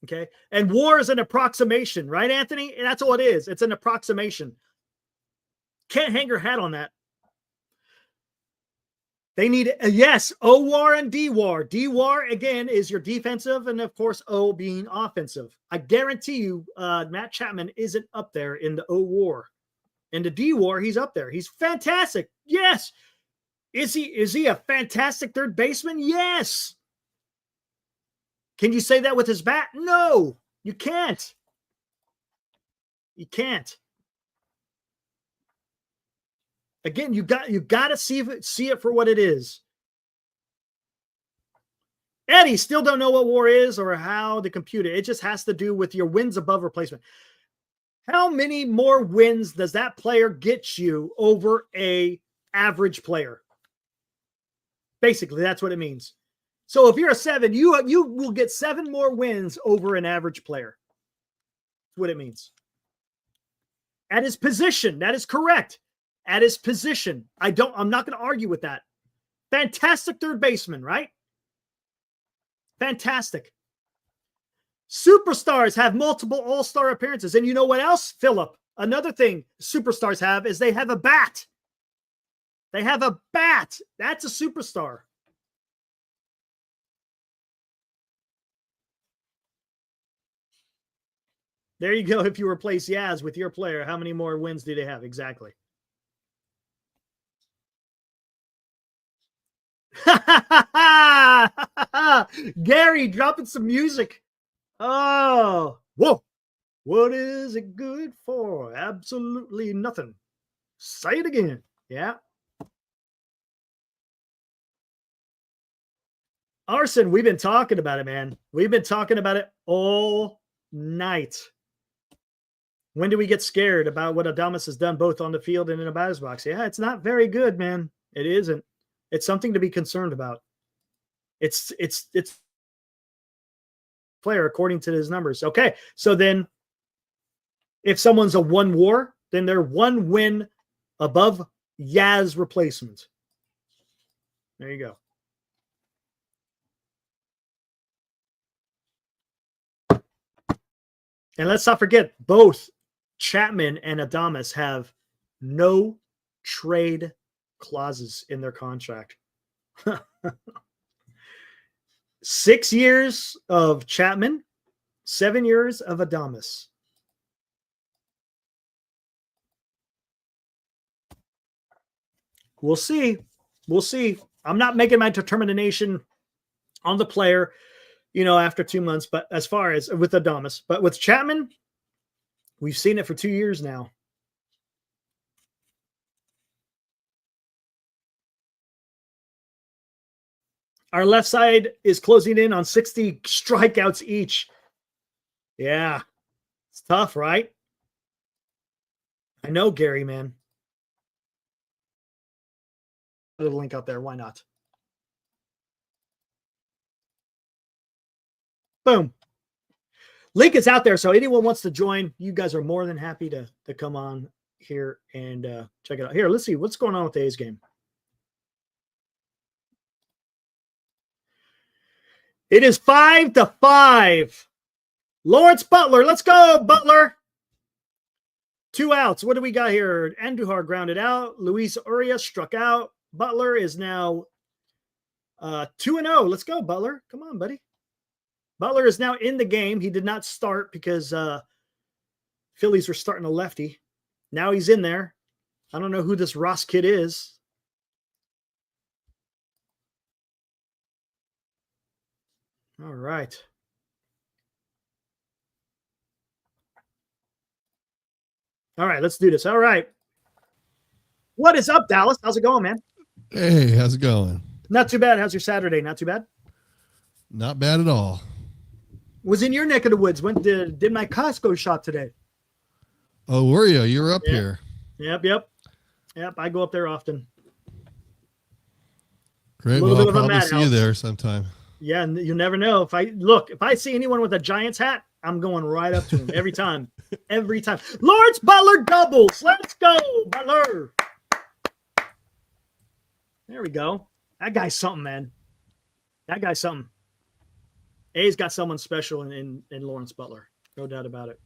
Okay. And WAR is an approximation, right, Anthony? And that's all it is. It's an approximation. Can't hang your hat on that. They need, yes, OWAR and DWAR. DWAR, again, is your defensive, and of course, O being offensive. I guarantee you, Matt Chapman isn't up there in the OWAR. In the DWAR, he's up there. He's fantastic. Yes. Is he a fantastic third baseman? Yes. Can you say that with his bat? No, you can't. You can't. Again, you got to see it for what it is. Eddie, still don't know what WAR is or how to compute it. It just has to do with your wins above replacement. How many more wins does that player get you over a average player? Basically, that's what it means. So if you're a 7, you will get 7 more wins over an average player. That's what it means. At his position, that is correct. At his position. I'm not going to argue with that. Fantastic third baseman, right? Fantastic. Superstars have multiple all-star appearances. And you know what else, Philip? Another thing superstars have is they have a bat. They have a bat. That's a superstar. There you go. If you replace Yaz with your player, how many more wins do they have? Exactly. Gary dropping some music. Oh, whoa. What is it good for? Absolutely nothing. Say it again. Yeah. Arson, we've been talking about it, man. We've been talking about it all night. When do we get scared about what Adames has done both on the field and in a batter's box? Yeah, it's not very good, man. It isn't. It's something to be concerned about. It's player according to his numbers. Okay, so then if someone's a 1 WAR, then they're 1 win above Yaz replacement. There you go. And let's not forget, both Chapman and Adames have no trade clauses in their contract. 6 years of Chapman, 7 years of Adames. We'll see. We'll see. I'm not making my determination on the player, after 2 months, but as far as with Adames, but with Chapman, we've seen it for 2 years now. Our left side is closing in on 60 strikeouts each. Yeah. It's tough, right? I know, Gary, man. Put a link out there. Why not? Boom. Link is out there. So anyone wants to join, you guys are more than happy to come on here and check it out. Here, let's see. What's going on with today's game? It is 5-5. Lawrence Butler. Let's go, Butler. 2 outs. What do we got here? Andujar grounded out. Luis Urias struck out. Butler is now 2-0. Let's go, Butler. Come on, buddy. Butler is now in the game. He did not start because Phillies were starting a lefty. Now he's in there. I don't know who this Ross kid is. All right. All right, let's do this. All right. What is up, Dallas? How's it going, man? Hey, how's it going? Not too bad. How's your Saturday? Not too bad? Not bad at all. Was in your neck of the woods. Went did my Costco shop today. Oh, were you? You were up here. Yep. I go up there often. Great. Well, I'll probably see you there sometime. Yeah, and you never know. If I see anyone with a Giants hat, I'm going right up to him every time. Every time. Lawrence Butler doubles. Let's go, Butler. There we go. That guy's something, man. That guy's something. A's got someone special in Lawrence Butler. No doubt about it.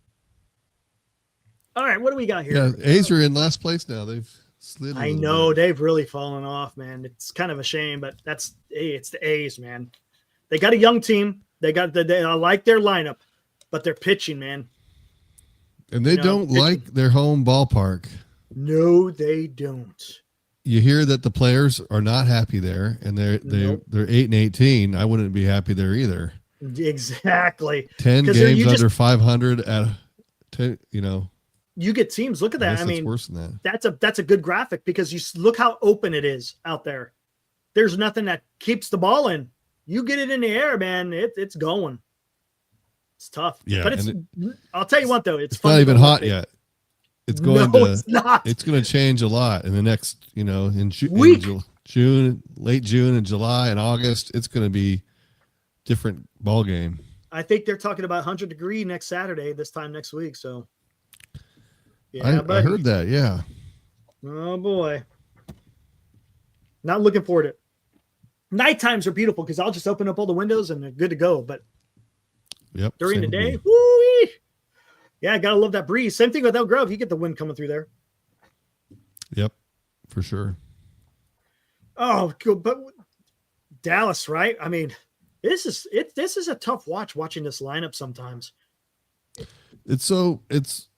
All right, what do we got here? Yeah, A's are in last place now. They've slid. I know they've really fallen off, man. It's kind of a shame, but it's the A's, man. They got a young team. I like their lineup, but they're pitching, man. And they don't like their home ballpark. No, they don't. You hear that the players are not happy there, and they're 8-18. I wouldn't be happy there either. Exactly. 10 games under 500 at 10. You get teams. Look at that. I mean, worse than that. That's a good graphic because you look how open it is out there. There's nothing that keeps the ball in. You get it in the air, man. It's going. It's tough. Yeah, but I'll tell you what though, it's not even hot yet. It's going it's not. It's going to change a lot in the next, in June, late June and July and August. It's going to be different ball game. I think they're talking about 100-degree next Saturday, this time next week. So, yeah, I heard that. Yeah. Oh boy. Not looking forward to it. Night times are beautiful because I'll just open up all the windows and they're good to go. But during the day, woo-wee. Yeah, gotta love that breeze. Same thing with Elk Grove. You get the wind coming through there. Yep, for sure. Oh, cool. But Dallas, right? I mean, this is a tough watching this lineup sometimes. It's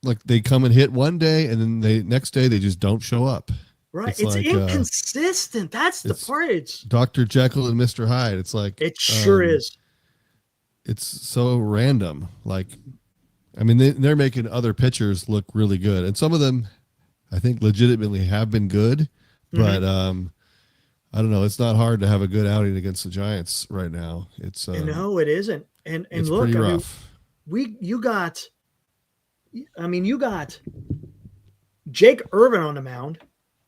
like they come and hit one day and then next day they just don't show up. Right. It's like, inconsistent. That's the part. It's Dr. Jekyll and Mr. Hyde. It's like it sure is. It's so random. Like, I mean, they're making other pitchers look really good. And some of them, I think, legitimately have been good. But I don't know. It's not hard to have a good outing against the Giants right now. It's no, it isn't. And it's look, pretty rough. You got Jake Irvin on the mound,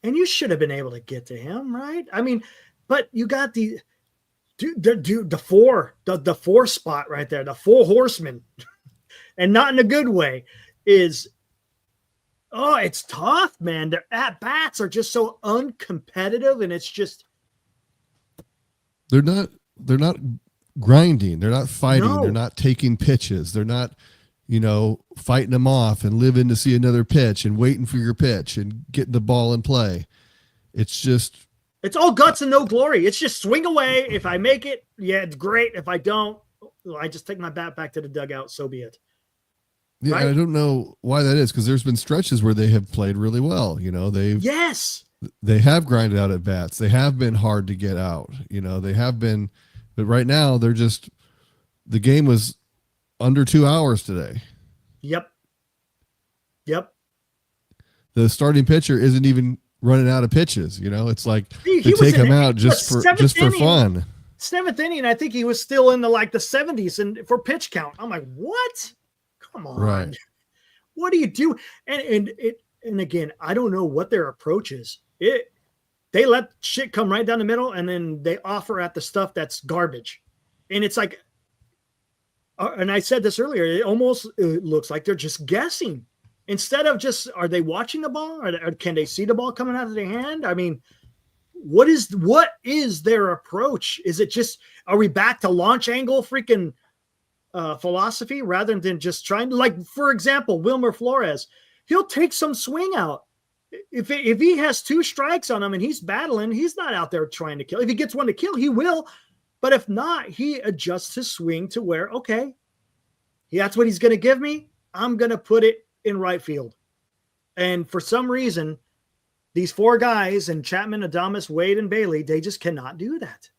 and you should have been able to get to him, right? I mean, but you got the four spot right there, the four horsemen, and not in a good way it's tough, man. Their at bats are just so uncompetitive, and it's just they're not grinding. They're not fighting. No. They're not taking pitches. They're not, fighting them off and living to see another pitch and waiting for your pitch and getting the ball in play. It's all guts and no glory. It's just swing away. If I make it, yeah, it's great. If I don't, I just take my bat back to the dugout. So be it. Yeah, right? I don't know why that is, because there's been stretches where they have played really well. They have grinded out at bats. They have been hard to get out. They have been, but right now the game was under 2 hours today. Yep. The starting pitcher isn't even running out of pitches. It's like he they take him out just for fun. 7th inning, I think he was still in the 70s and for pitch count. I'm like, what? Come on. Right. What do you do? And again, I don't know what their approach is. They let shit come right down the middle, and then they offer at the stuff that's garbage. And it's like, and I said this earlier, it almost looks like they're just guessing. Instead of just, are they watching the ball? Or can they see the ball coming out of their hand? I mean, what is their approach? Is it just, are we back to launch angle freaking philosophy rather than just trying to, like, for example, Wilmer Flores, he'll take some swing out. If he has 2 strikes on him and he's battling, he's not out there trying to kill. If he gets one to kill, he will. But if not, he adjusts his swing to where, okay, that's what he's going to give me. I'm going to put it in right field. And for some reason, these 4 guys, and Chapman, Adames, Wade, and Bailey, they just cannot do that.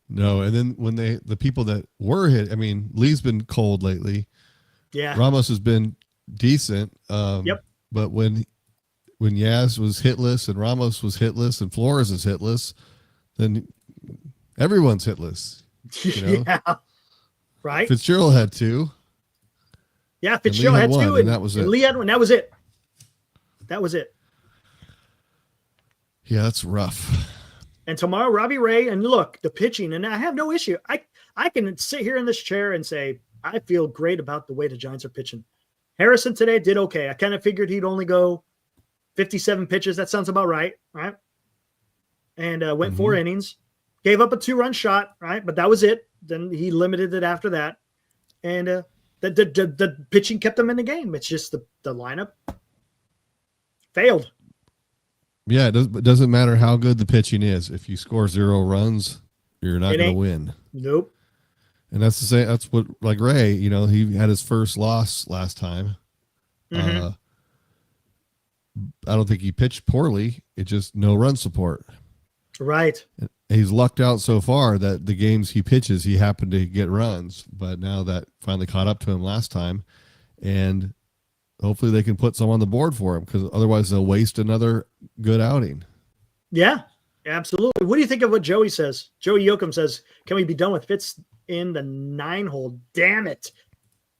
No, and then when the people that were hit, I mean, Lee's been cold lately. Yeah. Ramos has been decent. Yep. But when Yaz was hitless and Ramos was hitless and Flores is hitless, then everyone's hitless. You know? Yeah. Right. Fitzgerald had 2. Yeah, Fitzgerald had 2, and that was it. Lee had 1. That was it. That was it. Yeah, that's rough. And tomorrow, Robbie Ray, and look, the pitching, and I have no issue. I can sit here in this chair and say, I feel great about the way the Giants are pitching. Harrison today did okay. I kind of figured he'd only go 57 pitches. That sounds about right? And went 4 innings. Gave up a 2-run shot, right? But that was it. Then he limited it after that. And the pitching kept him in the game. It's just the lineup failed. Yeah, it doesn't matter how good the pitching is. If you score 0 runs, you're not going to win. Nope. And that's the same. That's what, like Ray, you know, he had his first loss last time. I don't think he pitched poorly. It just no run support. Right. And he's lucked out so far that the games he pitches, he happened to get runs. But now that finally caught up to him last time, and hopefully they can put some on the board for him, because otherwise they'll waste another good outing. Yeah, absolutely. What do you think of what Joey says? Joey Yoakum says, can we be done with Fitz in the 9-hole? Damn it.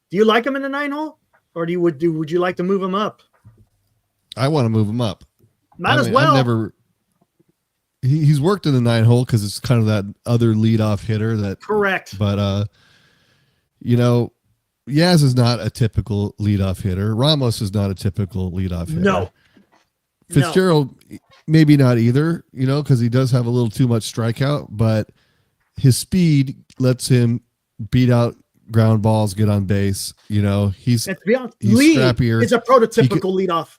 Do you like him in the 9-hole? Or would you like to move him up? I want to move him up. Might as well. He's worked in the 9-hole because it's kind of that other leadoff hitter that. Correct. But you know, Yaz is not a typical leadoff hitter. Ramos is not a typical leadoff hitter. No. Fitzgerald, maybe not either, you know, because he does have a little too much strikeout, but his speed lets him beat out ground balls, get on base. You know, he's Lee scrappier. Is a prototypical leadoff.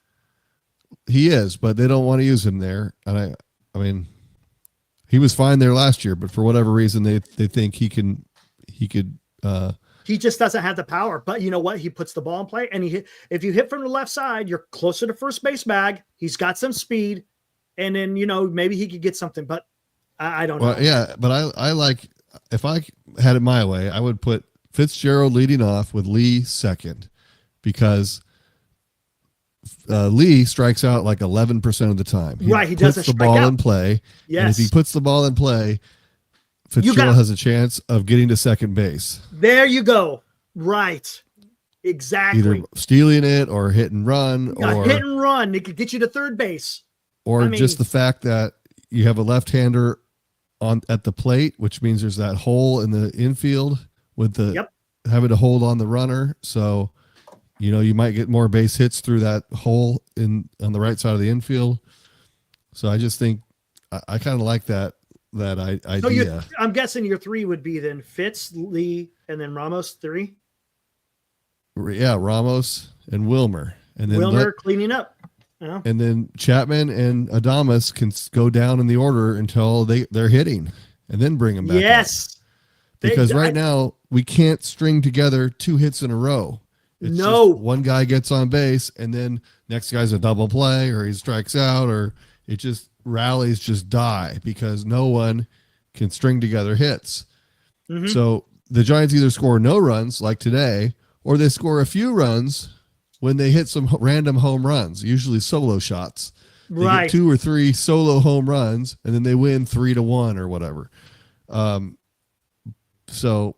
He is, but they don't want to use him there. And I mean, he was fine there last year, but for whatever reason, they think he could. He just doesn't have the power. But you know what? He puts the ball in play, and if you hit from the left side, you're closer to first base bag. He's got some speed, and then maybe he could get something. But I don't know. Well, yeah, but I like, if I had it my way, I would put Fitzgerald leading off with Lee second, because Lee strikes out like 11% of the time. He doesn't puts the ball in play. Yes. And if he puts the ball in play, Fitzgerald has a chance of getting to second base. There you go. Right. Exactly. Either stealing it or hit and run. Or hit and run. It could get you to third base. Or just the fact that you have a left-hander at the plate, which means there's that hole in the infield with the having to hold on the runner. So, you might get more base hits through that hole on the right side of the infield. So I just think I kind of like that idea. So I'm guessing your 3 would be then Fitz, Lee, and then Ramos 3. Yeah, Ramos and Wilmer, and then Wilmer cleaning up. And then Chapman and Adames can go down in the order until they're hitting, and then bring them back. Yes, up. Because right now we can't string together 2 hits in a row. It's just one guy gets on base, and then next guy's a double play, or he strikes out, or it just rallies just die because no one can string together hits. Mm-hmm. So the Giants either score no runs like today, or they score a few runs when they hit some random home runs, usually solo shots. They get 2 or 3 solo home runs, and then they win 3-1 or whatever. So,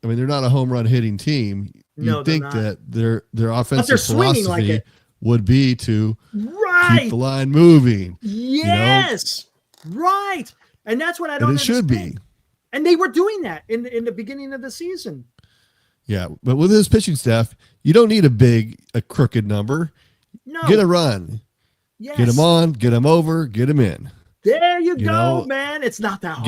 I mean, they're not a home run hitting team. You'd think that their offensive philosophy would be to keep the line moving. Yes, right. And that's what I don't understand. It should be. And they were doing that in the beginning of the season. Yeah, but with his pitching staff, you don't need a crooked number. No. Get a run. Yes. Get him on, get him over, get him in. There you go, know, man. It's not that hard.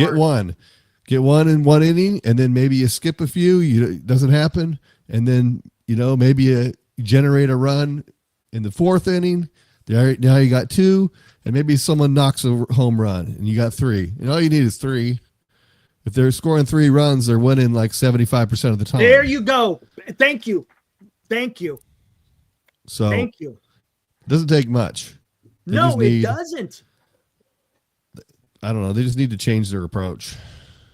Get one in one inning, and then maybe you skip a few. It doesn't happen, and then maybe you generate a run in the fourth inning. Now you got two, and maybe someone knocks a home run, and you got three. And all you need is three. If they're scoring 3 runs, they're winning like 75% of the time. There you go. Thank you. So thank you. It doesn't take much. It doesn't. I don't know. They just need to change their approach.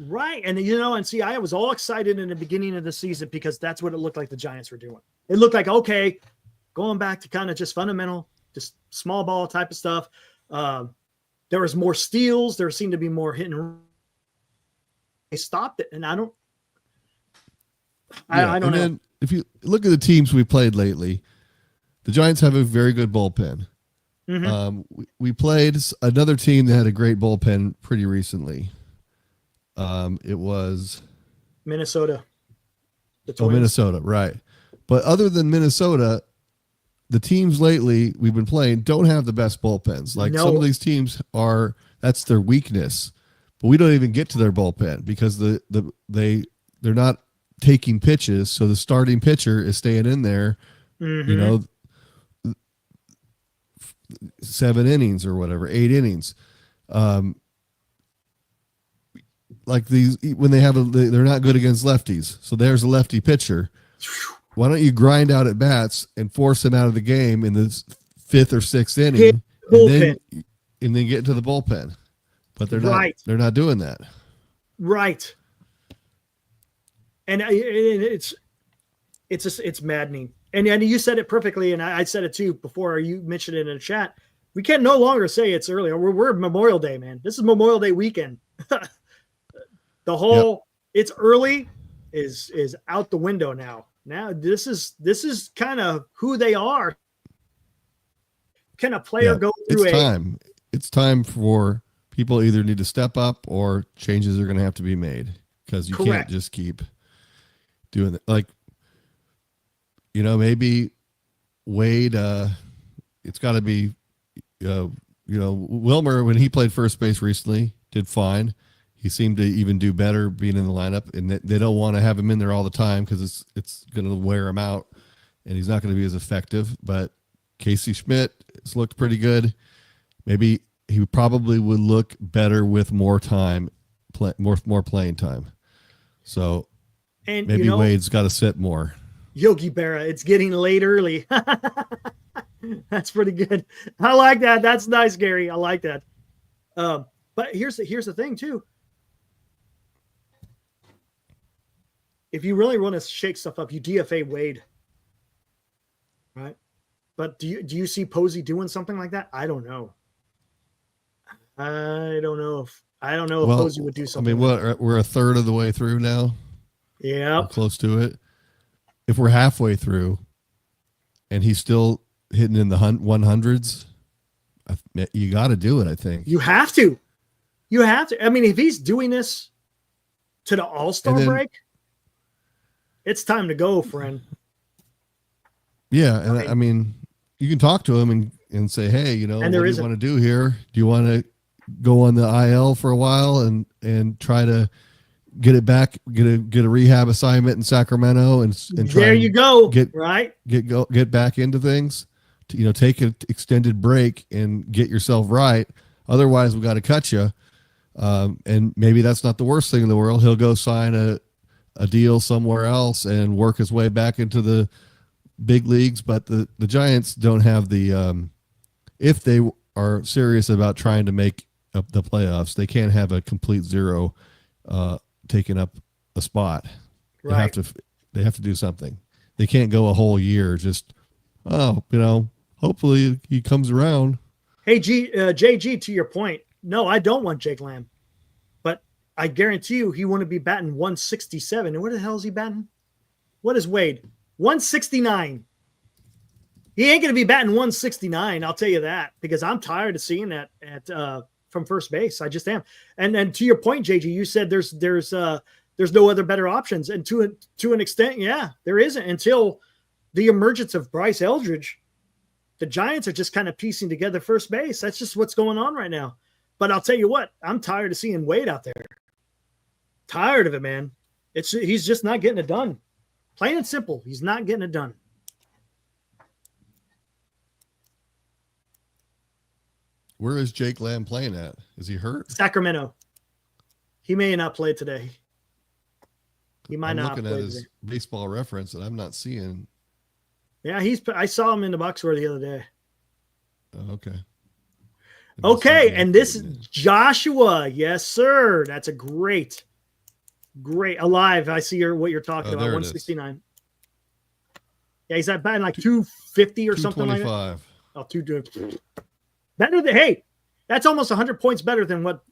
Right. And and see, I was all excited in the beginning of the season because that's what it looked like the Giants were doing. It looked like, okay, going back to kind of just fundamental, just small ball type of stuff. There was more steals. There seemed to be more hitting. They stopped it. And I don't know. If you look at the teams we played lately, the Giants have a very good bullpen. Mm-hmm. We played another team that had a great bullpen pretty recently. It was Minnesota. The Twins. Minnesota, right. But other than Minnesota, the teams lately we've been playing don't have the best bullpens. Like some of these teams that's their weakness. But we don't even get to their bullpen because they're not taking pitches, so the starting pitcher is staying in there, 7 innings or whatever, 8 innings. Like these, when they're not good against lefties. So there's a lefty pitcher. Why don't you grind out at bats and force him out of the game in the 5th or 6th inning, and then get into the bullpen? But they're not. They're not doing that. Right. And it's maddening. And you said it perfectly, and I said it too before you mentioned it in the chat. We can no longer say it's early. We're Memorial Day, man. This is Memorial Day weekend. The whole it's early is out the window now. Now this is kind of who they are. Can a player go through It's time for people either need to step up or changes are going to have to be made because you can't just keep doing it. Like, maybe Wade, it's got to be, Wilmer, when he played first base recently, did fine. He seemed to even do better being in the lineup, and they don't want to have him in there all the time because it's going to wear him out, and he's not going to be as effective. But Casey Schmidt has looked pretty good. Maybe he probably would look better with more time, more playing time. So maybe Wade's got to sit more. Yogi Berra, it's getting late early. That's pretty good. I like that. That's nice, Gary. I like that. But here's the thing too. If you really want to shake stuff up, you DFA Wade, right? But do you see Posey doing something like that? I don't know. I don't know if Posey would do something. I mean, we're a third of the way through now. Yeah, we're close to it. If we're halfway through, and he's still hitting in the 100s, you got to do it. I think you have to. I mean, if he's doing this to the All-Star break, it's time to go, friend. Yeah, and I mean, you can talk to him and say, hey, what do you want to do here? Do you want to go on the IL for a while and try to get it back, get a rehab assignment in Sacramento and try there you go. Get back into things, take an extended break and get yourself right. Otherwise, we got to cut you. And maybe that's not the worst thing in the world. He'll go sign a deal somewhere else and work his way back into the big leagues. But the Giants don't have the, if they are serious about trying to make up the playoffs, they can't have a complete zero, taking up a spot. Right. They have to do something. They can't go a whole year just, hopefully he comes around. Hey, JG, to your point, no, I don't want Jake Lamb, but I guarantee you he wouldn't be batting 167. And what the hell is he batting? What is Wade? 169. He ain't going to be batting 169. I'll tell you that, because I'm tired of seeing that from first base. I just am. And to your point, JG, you said there's no other better options. And to an extent, yeah, there isn't until the emergence of Bryce Eldridge. The Giants are just kind of piecing together first base. That's just what's going on right now. But I'll tell you what, I'm tired of seeing Wade out there. Tired of it, man. He's just not getting it done. Plain and simple, he's not getting it done. Where is Jake Lamb playing at? Is he hurt? Sacramento. He may not play today. He might not looking play at his today. Baseball Reference, and I'm not seeing. Yeah, I saw him in the box score the other day. Oh, okay. Okay, and this is Joshua. Yes, sir. That's a great. Alive. I see what you're talking about. 169. Yeah, he's at batting like 250 or something like that. Oh, 250. Better than, hey, that's almost 100 points better than what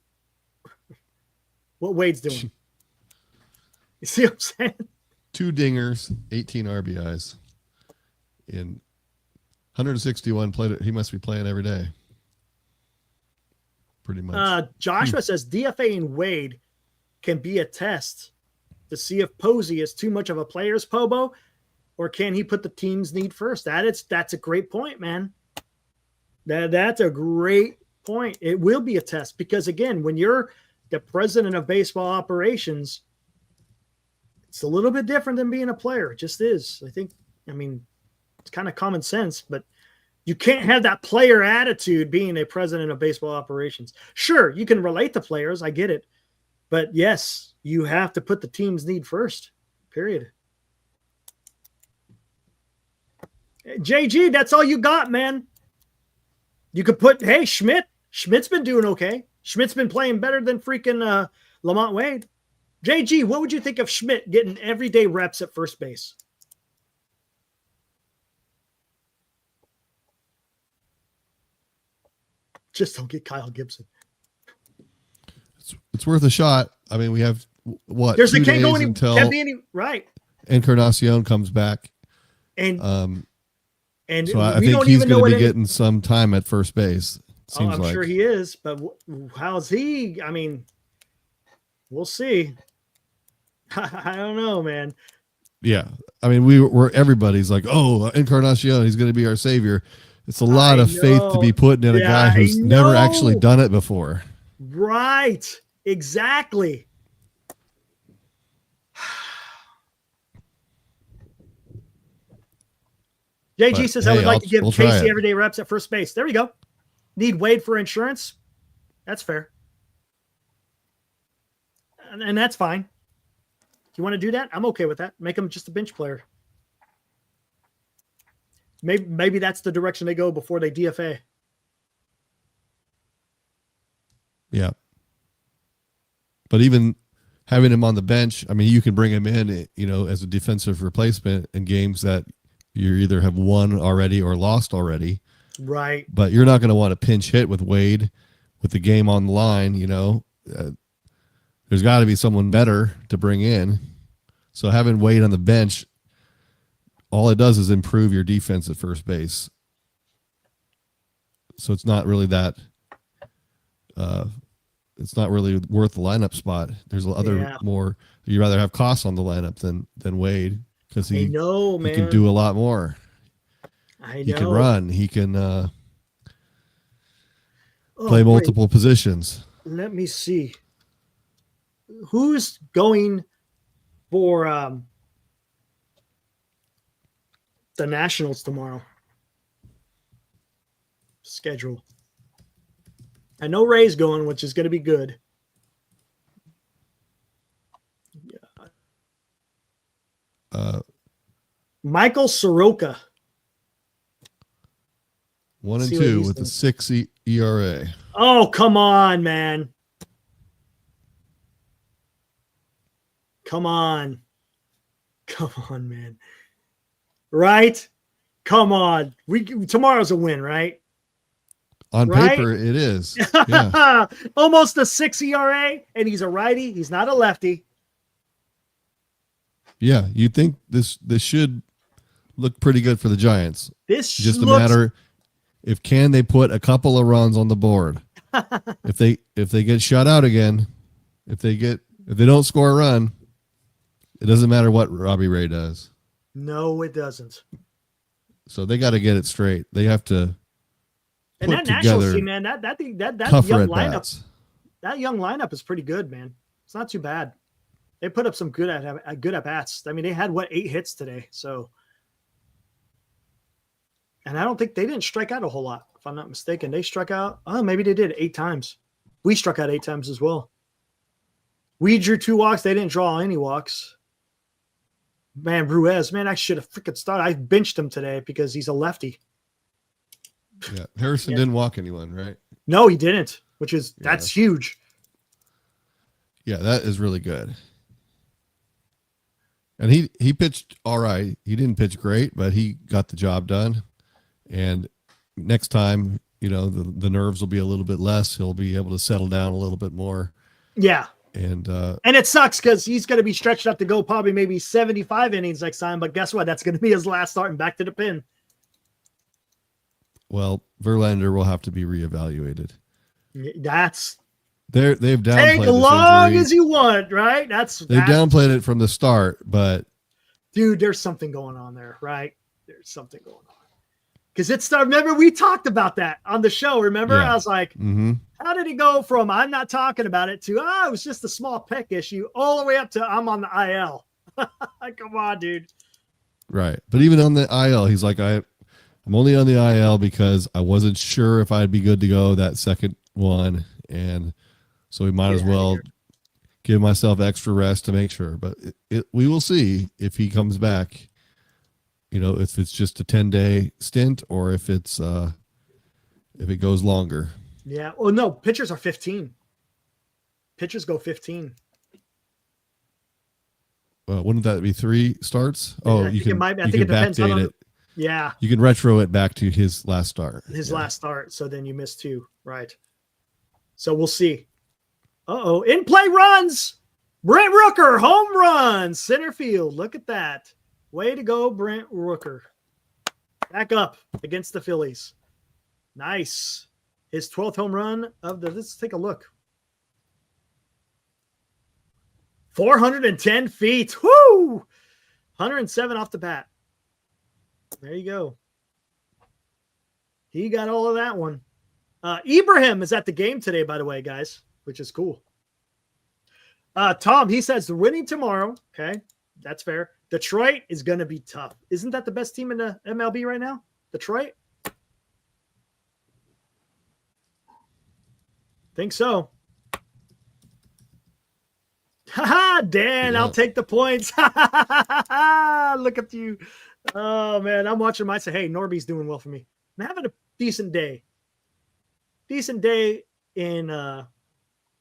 Wade's doing. You see what I'm saying? 2 dingers, 18 RBIs. In 161 played. He must be playing every day. Pretty much. Joshua says DFA-ing Wade can be a test to see if Posey is too much of a player's pobo, or can he put the team's need first? That's a great point, man. That's a great point. It will be a test because, again, when you're the president of baseball operations, it's a little bit different than being a player. It just is. I mean, it's kind of common sense, but you can't have that player attitude being a president of baseball operations. Sure, you can relate to players. I get it. But yes, you have to put the team's need first, period. JG, that's all you got, man. You could put, hey, Schmidt. Schmidt's been doing okay. Schmidt's been playing better than freaking Lamont Wade. JG, what would you think of Schmidt getting everyday reps at first base? Just don't get Kyle Gibson. It's worth a shot. I mean, we have what? There's 2 can't days go any, until can't be any right. Encarnacion comes back, and so I we think don't he's even know going what to be getting some time at first base. Seems I'm like. sure he is, but how's he? I mean, we'll see. I don't know, man. Yeah, I mean, we're everybody's like, oh, Encarnacion, he's going to be our savior. It's a lot of faith to be putting in a guy who's never actually done it before. Right. Exactly. JG says, I would like to give Casey everyday reps at first base. There we go. Need Wade for insurance. That's fair. And that's fine. If you want to do that, I'm okay with that. Make him just a bench player. Maybe that's the direction they go before they DFA. Yeah. But even having him on the bench, I mean, you can bring him in, as a defensive replacement in games that you either have won already or lost already. Right. But you're not going to want to pinch hit with Wade with the game on the line, there's got to be someone better to bring in. So having Wade on the bench, all it does is improve your defense at first base. So it's not really that it's not really worth the lineup spot. There's more. You'd rather have Koss on the lineup than Wade because he can do a lot more. He can run. He can play multiple positions. Let me see. Who's going for the Nationals tomorrow? Schedule. I know Ray's going, which is going to be good. Michael Soroka. 1-2 with a 6 ERA. Oh, come on, man. Come on, man. Right? Come on. Tomorrow's a win, right? On paper, it is. Yeah. Almost a 6 ERA, and he's a righty. He's not a lefty. Yeah, you think this should look pretty good for the Giants. This just a matter if they put a couple of runs on the board. if they get shut out again, if they don't score a run, it doesn't matter what Robbie Ray does. No, it doesn't. So they got to get it straight. They have to And put that Nationals together team, man, that tougher young at lineup, bats. that young lineup is pretty good, man. It's not too bad. They put up some good at bats. I mean, they had 8 hits today. So, and I don't think they didn't strike out a whole lot, if I'm not mistaken. They struck out. Oh, maybe they did 8 times. We struck out 8 times as well. We drew 2 walks. They didn't draw any walks. Man, Ruiz, man, I should have freaking started. I benched him today because he's a lefty. Yeah, Harrison didn't walk anyone, right? No, he didn't, which is that's huge. Yeah, that is really good. And he pitched all right. He didn't pitch great, but he got the job done. And next time, the nerves will be a little bit less. He'll be able to settle down a little bit more. Yeah. And it sucks because he's going to be stretched out to go probably maybe 75 innings next time. But guess what? That's going to be his last start and back to the pen. Well, Verlander will have to be reevaluated. They've downplayed take as long as you want, right? They've downplayed it from the start, but dude, there's something going on there, right? There's something going on. Because remember, we talked about that on the show. Remember? Yeah. I was like, How did he go from I'm not talking about it to, it was just a small pec issue all the way up to I'm on the IL. Come on, dude. Right. But even on the IL, he's like, I'm only on the IL because I wasn't sure if I'd be good to go that second one. And so we might as well give myself extra rest to make sure. But we will see if he comes back. If it's just a 10-day stint or if it goes longer. Yeah. Oh no, pitchers are 15. Pitchers go 15. Well, wouldn't that be 3 starts? Oh, I think it depends on it. Yeah. You can retro it back to his last start. Last start. So then you miss 2. Right. So we'll see. In play runs. Brent Rooker, home run, center field. Look at that. Way to go, Brent Rooker. Back up against the Phillies. Nice. His 12th home run let's take a look. 410 feet. Woo! 107 off the bat. There you go. He got all of that one. Ibrahim is at the game today, by the way, guys, which is cool. Tom, he says winning tomorrow. Okay, that's fair. Detroit is going to be tough. Isn't that the best team in the MLB right now? Detroit? Think so. Ha Dan, yeah. I'll take the points. Look at you. Oh, man, I'm watching mine say, hey, Norby's doing well for me. I'm having a decent day. Decent day in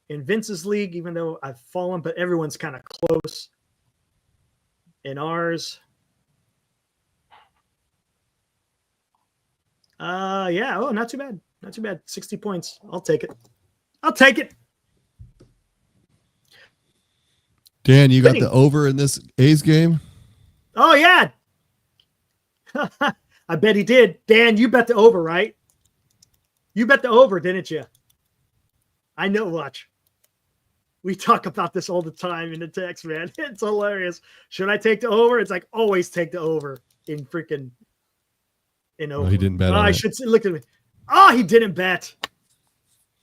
Vince's league, even though I've fallen, but everyone's kind of close. In ours. Yeah. Oh, not too bad. Not too bad. 60 points. I'll take it. Dan, you got the over in this A's game? Oh, yeah. I bet he did. Dan, you bet the over, right? You bet the over, didn't you? I know. Watch. We talk about this all the time in the text, man. It's hilarious. Should I take the over? It's like always take the over in over. Oh, he didn't bet. I should say, look at me. Oh, he didn't bet.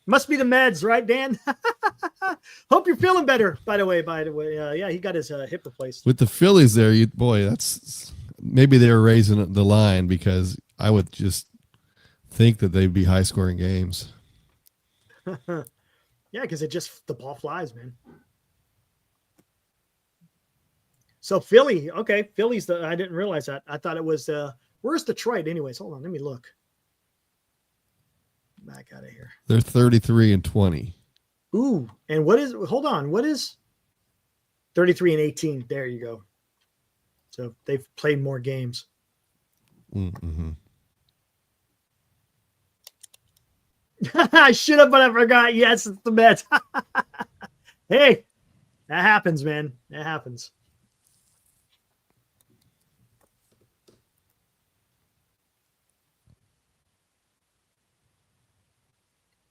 Must be the meds, right, Dan? Hope you're feeling better. By the way, yeah, he got his hip replaced. With the Phillies there, that's maybe they were raising the line because I would just think that they'd be high scoring games. Yeah, because the ball flies, man. So Philly, okay. Philly's I didn't realize that. I thought it was where's Detroit anyways? Hold on, let me look. Back out of here. They're 33-20. Ooh, and what is 33-18? There you go. So they've played more games. Mm-hmm. I should have, but I forgot. Yes, it's the Mets. Hey, that happens, man. That happens.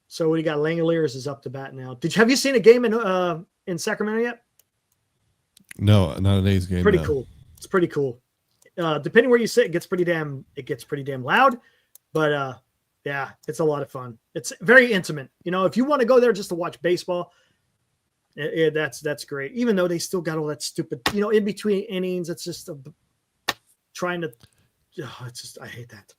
So what do you got? Langoliers is up to bat now. Have you seen a game in Sacramento yet? No, not an A's game. Pretty cool. It's pretty cool. Depending where you sit, it gets pretty damn loud. But yeah, it's a lot of fun. It's very intimate. If you want to go there just to watch baseball, that's great. Even though they still got all that stupid, in between innings, it's just trying to. It's just I hate that.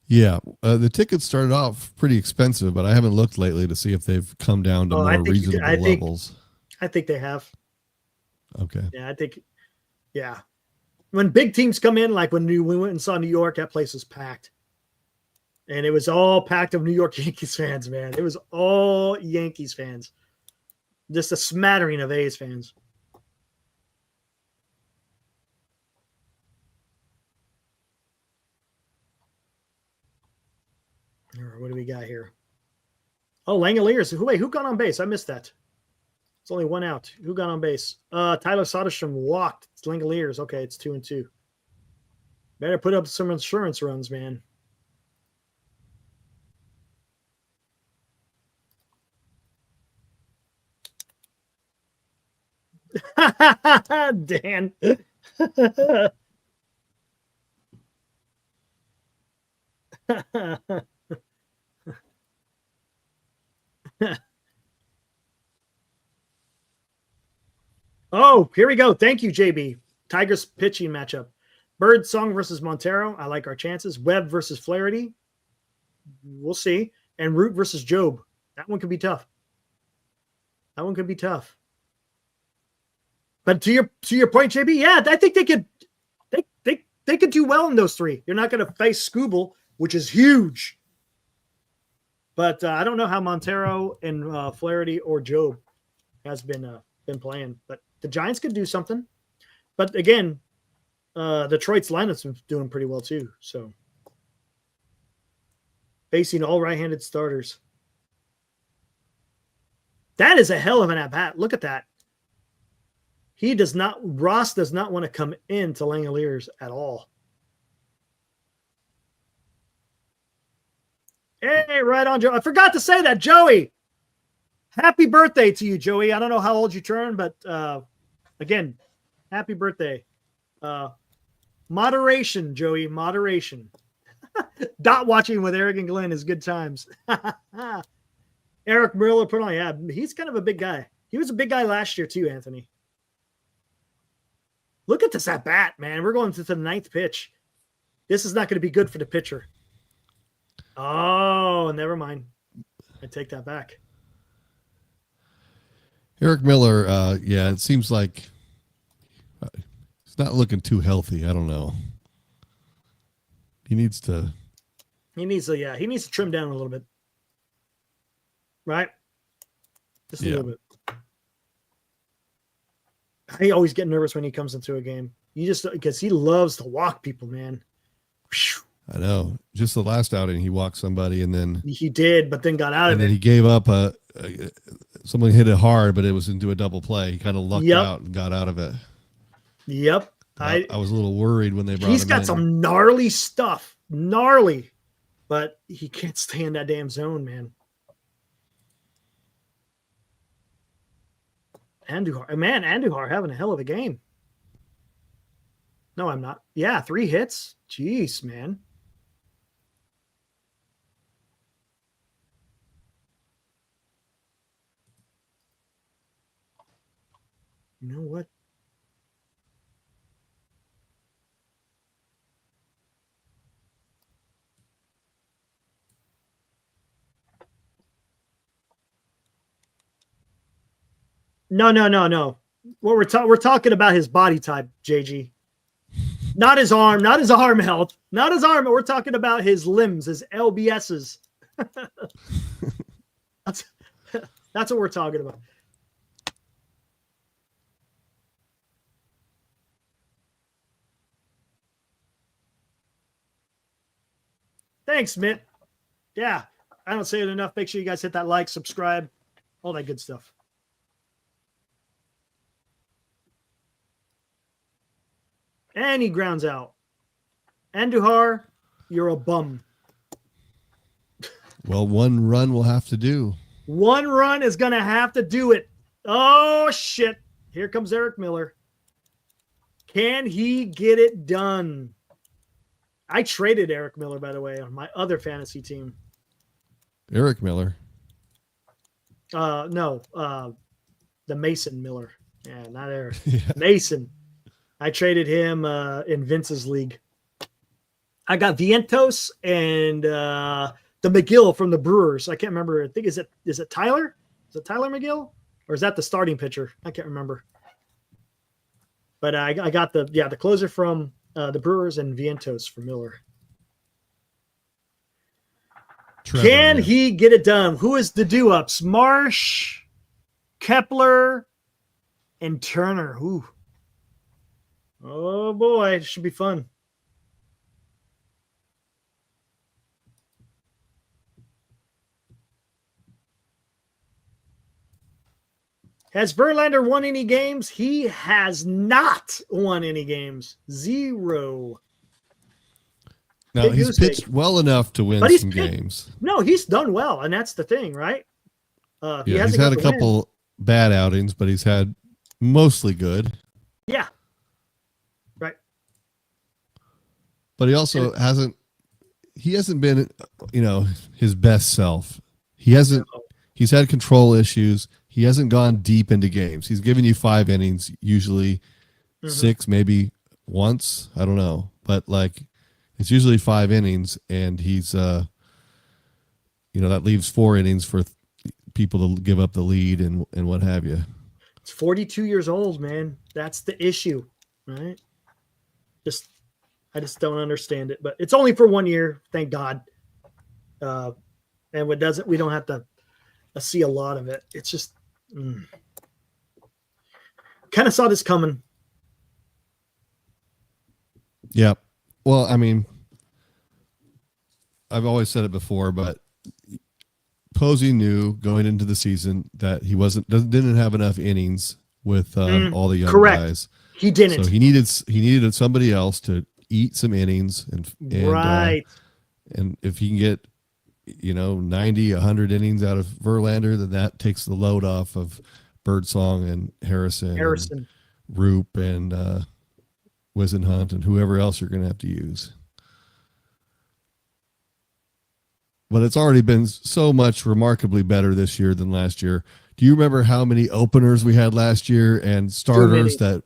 Yeah, the tickets started off pretty expensive, but I haven't looked lately to see if they've come down to more reasonable levels. I think they have. Okay. Yeah, I think. Yeah, when big teams come in, like when we went and saw New York, that place was packed, and it was all packed of New York Yankees fans. Man, it was all Yankees fans, just a smattering of A's fans. What do we got here? Oh, Langoliers. Wait, who got on base? I missed that. It's only one out. Who got on base? Tyler Soderstrom walked. It's Langoliers. Okay, it's 2-2. Better put up some insurance runs, man. Dan. Oh, here we go. Thank you, JB. Tigers pitching matchup. Bird Song versus Montero. I like our chances. Webb versus Flaherty. We'll see. And Root versus Job. That one could be tough. But to your point, JB, yeah, I think they could do well in those three. You're not going to face Scooble, which is huge. But I don't know how Montero and Flaherty or Job has been playing. But the Giants could do something. But again, Detroit's lineup's been doing pretty well too. So facing all right-handed starters. That is a hell of an at-bat. Look at that. Ross does not want to come into Langoliers at all. Hey, right on, Joe. I forgot to say that, Joey. Happy birthday to you, Joey. I don't know how old you turned, but again, happy birthday. Moderation, Joey, moderation. Dot watching with Eric and Glenn is good times. Eric Miller put on, yeah, he's kind of a big guy. He was a big guy last year too, Anthony. Look at this at bat, man. We're going to the ninth pitch. This is not going to be good for the pitcher. Oh, never mind. I take that back. Eric Miller, yeah, it seems like he's not looking too healthy. I don't know. He needs to trim down a little bit. Right? Just a little bit. I always get nervous when he comes into a game. Because he loves to walk people, man. Whew. I know. Just the last outing, he walked somebody, and then he did, but then got out of it. And then he gave up someone hit it hard, but it was into a double play. He kind of lucked out and got out of it. Yep. I was a little worried when they brought him in. He's got some gnarly stuff. Gnarly. But he can't stay in that damn zone, man. Andujar having a hell of a game. No, I'm not. Yeah, 3 hits. Jeez, man. You know what? No. What we're talking about his body type, JG. Not his arm health. Not his arm, but we're talking about his limbs, his LBSs. That's what we're talking about. Thanks, Mitt. Yeah, I don't say it enough. Make sure you guys hit that like, subscribe, all that good stuff. And he grounds out. Andujar, you're a bum. Well, 1 run will have to do. 1 run is going to have to do it. Oh, shit. Here comes Eric Miller. Can he get it done? I traded Eric Miller, by the way, on my other fantasy team. Eric Miller. No, the Mason Miller. Yeah, not Eric. Yeah. Mason. I traded him in Vince's league. I got Vientos and the McGill from the Brewers. I can't remember. I think is it Tyler? Is it Tyler McGill? Or is that the starting pitcher? I can't remember. But I got the closer from the Brewers and Vientos for Miller. Trevor, Can he get it done? Who is the do-ups? Marsh, Kepler, and Turner. Ooh. Oh, boy. It should be fun. Has Verlander won any games? He has not won any games. 0. Now, Big he's goose pitched egg. well enough to win But he's some pitched- games. No, he's done well, and that's the thing, right? Yeah, He he's hasn't had got a the win. couple bad outings, but he's had mostly good. Yeah. Right. But he also hasn't been, his best self. He's had control issues. He hasn't gone deep into games. He's given you 5 innings, usually 6, maybe once. I don't know. But it's usually 5 innings, and he's, that leaves 4 innings for people to give up the lead and what have you. It's 42 years old, man. That's the issue, right? I just don't understand it, but it's only for 1 year. Thank God. And what doesn't, we don't have to see a lot of it. It's just kind of saw this coming. Yeah. Well, I mean, I've always said it before, but Posey knew going into the season that he didn't have enough innings with all the young correct. guys. He didn't. So he needed somebody else to eat some innings and right. And if he can get 90, 100 innings out of Verlander, then that takes the load off of Birdsong and Harrison. And Roop and Wisenhunt and whoever else you're going to have to use. But it's already been so much remarkably better this year than last year. Do you remember how many openers we had last year and starters that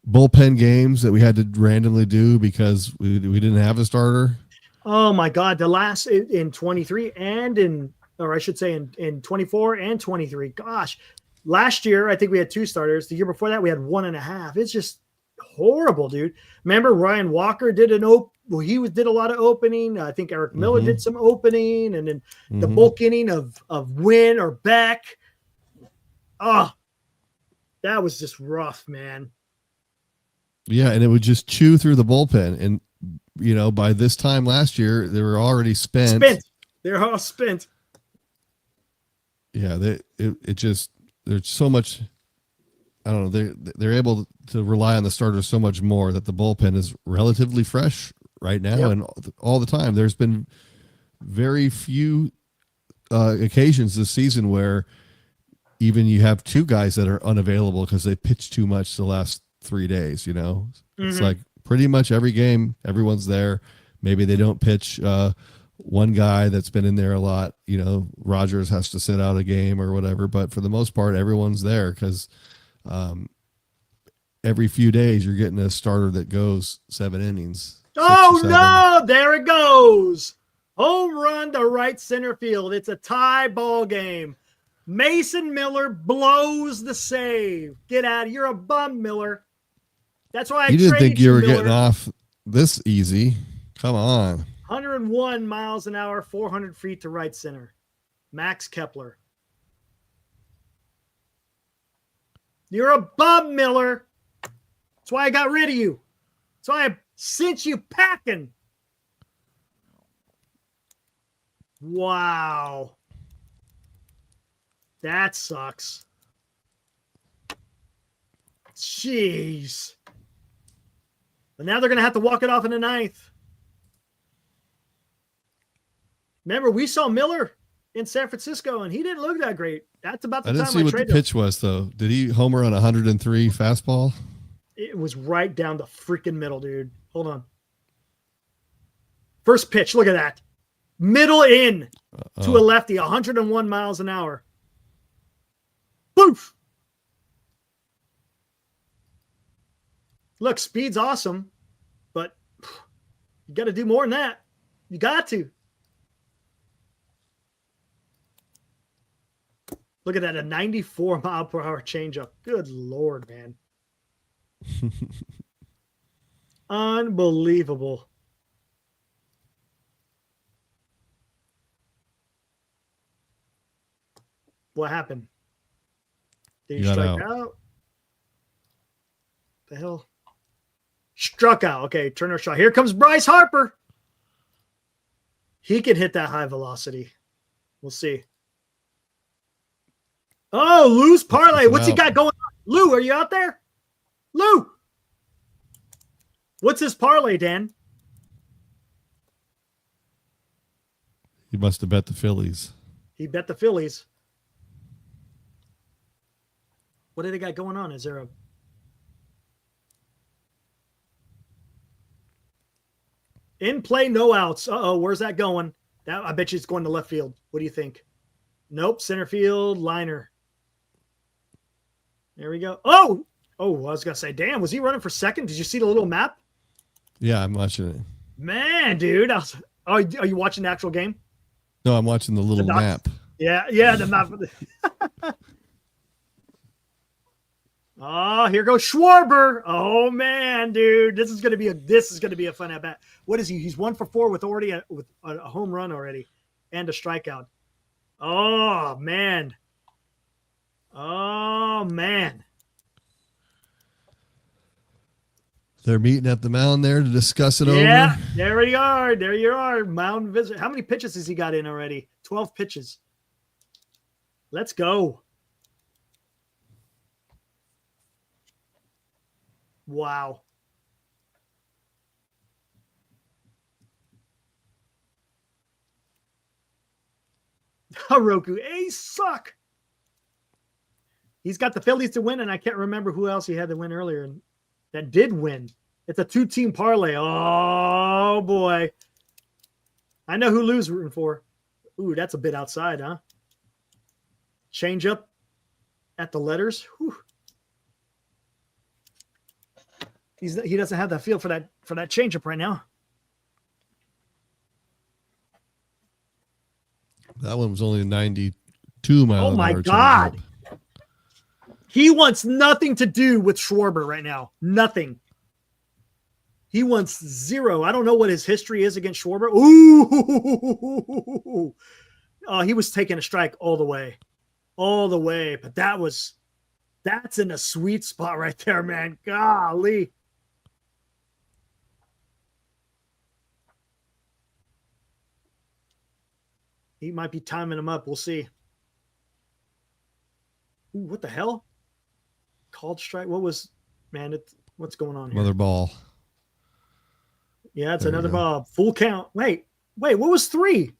bullpen games that we had to randomly do because we didn't have a starter? Oh my God. The last in 23 and or I should say in 24 and 23. Gosh, last year, I think we had 2 starters. The year before that, we had 1.5. It's just horrible, dude. Remember Ryan Walker did did a lot of opening. I think Eric Miller did some opening, and then the bulk inning of Wynn or Beck. Oh, that was just rough, man. Yeah, and it would just chew through the bullpen. And, by this time last year, they were already spent. They're all spent. Yeah, there's so much. I don't know. They're able to rely on the starters so much more that the bullpen is relatively fresh right now and all the time. There's been very few occasions this season where even you have 2 guys that are unavailable because they pitched too much the last 3 days. It's like pretty much every game, everyone's there. Maybe they don't pitch one guy that's been in there a lot. Rogers has to sit out a game or whatever, but for the most part, everyone's there because every few days you're getting a starter that goes 7 innings. Oh no, there it goes. Home run to right center field. It's a tie ball game. Mason Miller blows the save. Get out of here. You're a bum, Miller. That's why you didn't think you were getting off this easy. Come on. 101 miles an hour, 400 feet to right center. Max Kepler. You're a bum, Miller. That's why I got rid of you. That's why I sent you packing. Wow. That sucks. Jeez. But now they're going to have to walk it off in the 9th. Remember, we saw Miller in San Francisco, and he didn't look that great. That's about the time I didn't see what the pitch was, though. Did he homer on 103 fastball? It was right down the freaking middle, dude. Hold on. First pitch. Look at that. Middle in to a lefty, 101 miles an hour. Boof. Look, speed's awesome, but you got to do more than that. You got to. Look at that, a 94 mile per hour changeup. Good Lord, man. Unbelievable. What happened? Did he strike out? The hell? Struck out. Okay, Turner shot. Here comes Bryce Harper. He can hit that high velocity. We'll see. Oh, Lou's parlay. What's he got going on? Lou, are you out there? Lou. What's his parlay, Dan? He must have bet the Phillies. He bet the Phillies. What do they got going on? Is there a... In play, no outs. Uh-oh, where's that going? That, I bet you it's going to left field. What do you think? Nope, center field, liner. There we go. Oh, I was going to say, damn, was he running for second? Did you see the little map? Yeah, I'm watching it. Man, dude. Are you watching the actual game? No, I'm watching the little map. Yeah, the map. Oh, here goes Schwarber. Oh man, dude, this is gonna be a fun at bat. What is he? He's 1 for 4 with a home run already, and a strikeout. Oh man. They're meeting at the mound there to discuss it over. Yeah, there you are. There you are. Mound visit. How many pitches has he got in already? 12 pitches. Let's go. Wow. Roku, A's suck. He's got the Phillies to win, and I can't remember who else he had to win earlier and that did win. It's a 2-team parlay. Oh, boy. I know who Lou's rooting for. Ooh, that's a bit outside, huh? Change up at the letters. Whew. He doesn't have that feel for that changeup right now. That one was only 92 miles. Oh my God. He wants nothing to do with Schwarber right now. Nothing. He wants zero. I don't know what his history is against Schwarber. Ooh. Oh, he was taking a strike all the way. All the way. But that's in a sweet spot right there, man. Golly. He might be timing him up. We'll see. Ooh, what the hell? Called strike. What's going on here? Another ball. Yeah, it's another ball. Full count. Wait, what was 3?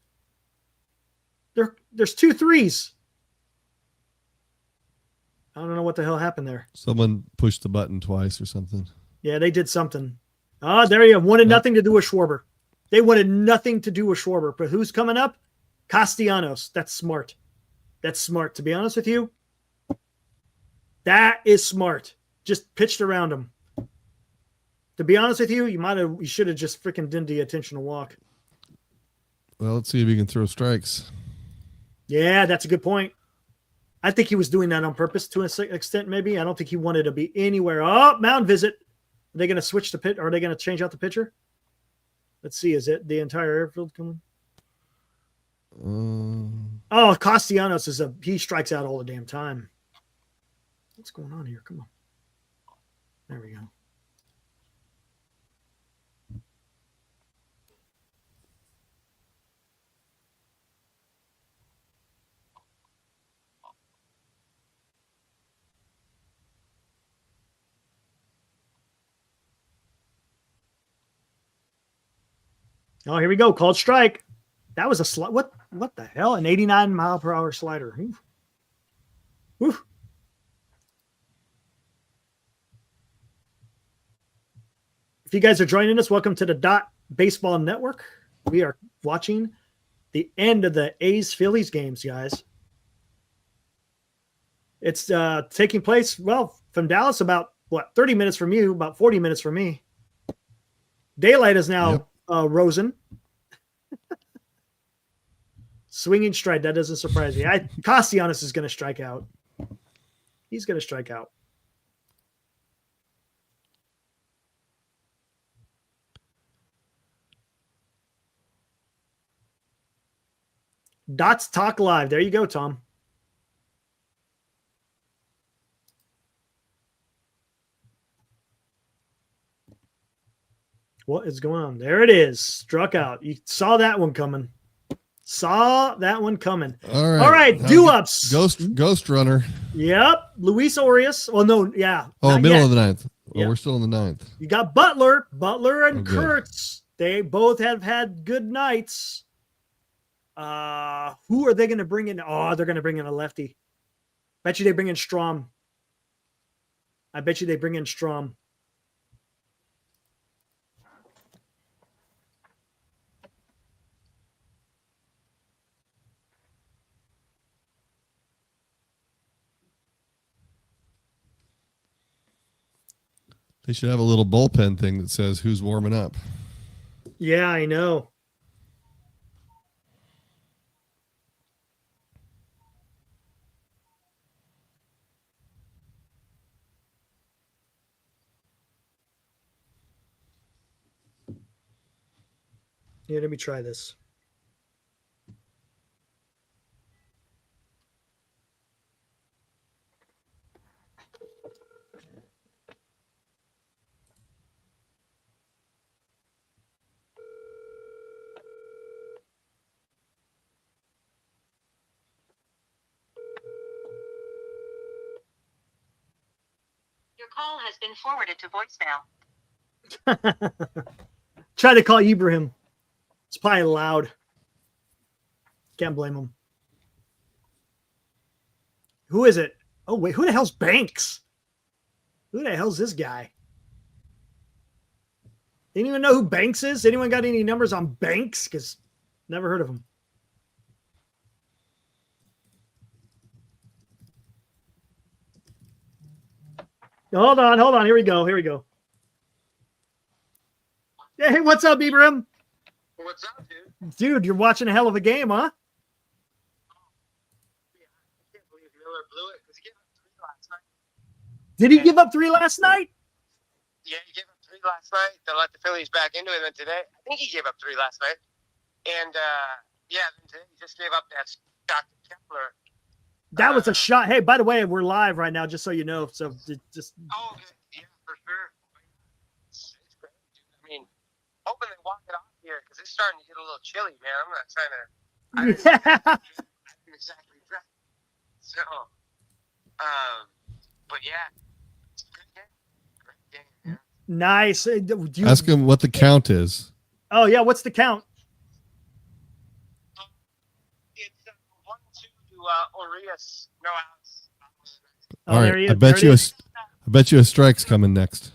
There's 2 threes. I don't know what the hell happened there. Someone pushed the button twice or something. Yeah, they did something. Oh, there you go. Wanted nothing to do with Schwarber. They wanted nothing to do with Schwarber. But who's coming up? Castellanos. That's smart. That's smart. To be honest with you, that is smart. Just pitched around him. To be honest with you, you should have just freaking done the intentional walk. Well, let's see if he can throw strikes. Yeah, that's a good point. I think he was doing that on purpose to an extent, maybe. I don't think he wanted to be anywhere. Oh, mound visit. Are they going to switch the pitch? Or are they going to change out the pitcher? Let's see. Is it the entire airfield coming? Oh, Castellanos he strikes out all the damn time. What's going on here? Come on. There we go. Oh, here we go. Called strike. That was a slide. What the hell? An 89 mile per hour slider. Oof. Oof. If you guys are joining us, welcome to the Dot Baseball Network. We are watching the end of the A's-Phillies games, guys. It's taking place, well, from Dallas, about, 30 minutes from you, about 40 minutes from me. Daylight is now risen. Swinging strike, that doesn't surprise me. Castellanos is going to strike out. He's going to strike out. Dots Talk Live. There you go, Tom. What is going on? There it is. Struck out. You saw that one coming. All right. Do-ups. Ghost runner. Yep. Luis Orias. Well, no, yeah. Oh, middle yet. of the ninth. Oh, Yep. we're still in the ninth. You got Butler and good. Kurtz. They both have had good nights. Who are they going to bring in? Oh, they're going to bring in a lefty. Bet you they bring in Strom. They should have a little bullpen thing that says who's warming up. Yeah, I know. Here, let me try this. Your call has been forwarded to voicemail. Try to call Ibrahim. It's probably loud. Can't blame him. Who is it? Oh, wait. Who the hell's Banks? Who the hell's this guy? Didn't even know who Banks is? Anyone got any numbers on Banks? Because never heard of him. Hold on. Here we go. Hey, what's up, Ibrahim? What's up, dude? Dude, you're watching a hell of a game, huh? Yeah, I can't believe Miller blew it because he gave up 3 last night. Did he give up 3 last night? Yeah, he gave up 3 last night to let the Phillies back into it. And today, I think he gave up 3 last night. And, then today he just gave up that shot to Kepler. That was a shot. Hey, by the way, we're live right now, just so you know. So just. Oh, okay. Yeah, for sure. It's great, dude. I mean, hoping they walk it off here because it's starting to get a little chilly, man. I'm not trying to. I didn't exactly dress. So, but yeah, it's a good game. Great game, man. Nice. Ask him what the count is. Oh yeah, what's the count? It's 1-2 to Orias. No outs. Oh, All there right. he I is. There bet you a strike's coming next.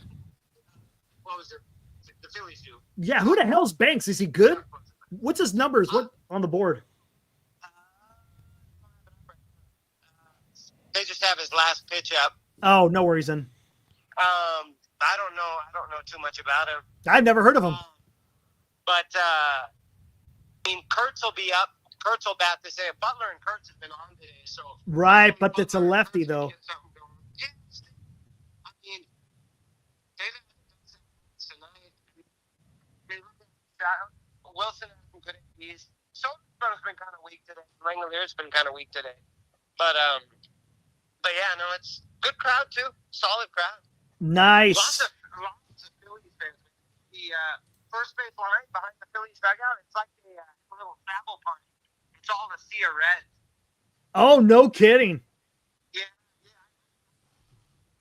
What was it? The Phillies do. Yeah, who the hell's Banks? Is he good? What's his numbers? What on the board? They just have his last pitch up. Oh, no worries then. I don't know too much about him. I've never heard of him. But I mean, Kurtz will be up. Kurtz will bat this day. Butler and Kurtz have been on today, so Right, but it's a lefty though. I mean, tonight. Wilson has some good APs. Soderstrom's been kind of weak today. Langalier's been kind of weak today. But yeah, no, it's good crowd too. Solid crowd. Nice. Lots of Phillies fans. The first base line behind the Phillies dugout, it's like a little travel party. It's all a sea of red. Oh, no kidding. Yeah.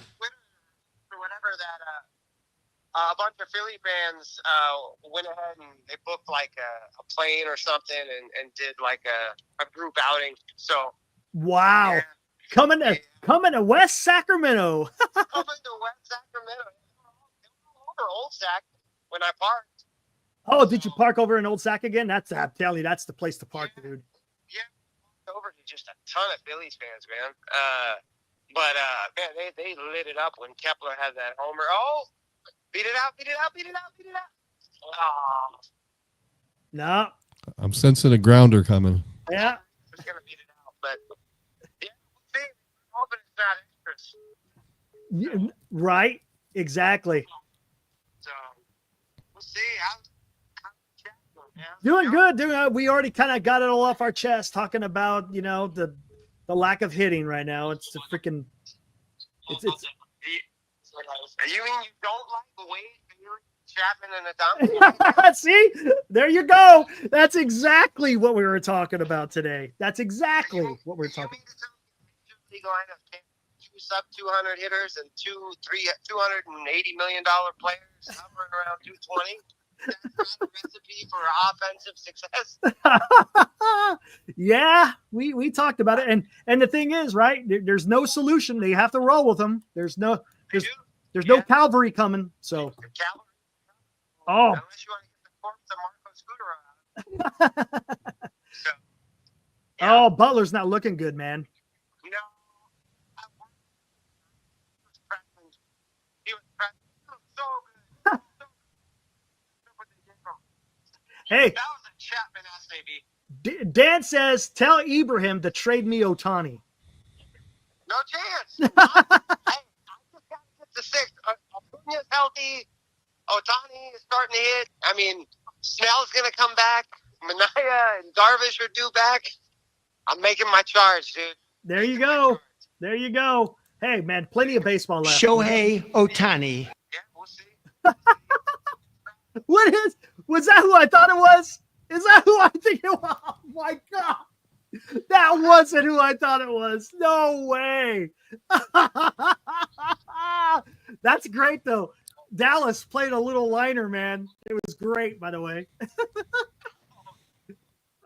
Twitter or whatever that a bunch of Philly fans went ahead and they booked like a plane or something and did like a group outing. So Wow. yeah. Coming to West Sacramento. Coming to West Sacramento. They were all over Old Sac. when I parked. Oh, did you park over in Old Sac again? I'm telling you, that's the place to park, dude. Yeah, over to just a ton of Phillies fans, man. But man, they lit it up when Kepler had that homer. Oh, beat it out. Oh, No. I'm sensing a grounder coming. Yeah. it's gonna beat it out, but yeah, we'll see. I'm hoping it's not extras. Right. Exactly. So we'll see. How's man? Doing good. We already kind of got it all off our chest talking about, the lack of hitting right now. It's the freaking. It's. You mean you don't like Wade, Bailey, Chapman, and Adams? See, there you go. That's exactly what we were talking about today. That's exactly what we're talking. League lineup, two sub 200 hitters and $280 million players hovering around 220. That's not a recipe for offensive success. Yeah, we talked about it, and the thing is, right? There's no solution. They have to roll with them. There's no cavalry coming. So, oh, unless you want to get the corpse of Marco Scooter out. So, yeah. Oh, Butler's not looking good, man. No, he was so good. Hey, that was a Chapman SAB. Dan says, tell Ibrahim to trade me Ohtani. No chance. I just got to get the sixth. Acuna's healthy. Ohtani is starting to hit. I mean, Snell's going to come back. Minaya and Darvish are due back. I'm making my charge, dude. There you go. There you go. Hey, man, plenty of baseball left. Shohei Ohtani. Yeah, we'll see. Was that who I thought it was? Is that who I think it was? Oh, my God. That wasn't who I thought it was. No way. That's great, though. Dallas played a little liner, man. It was great, by the way.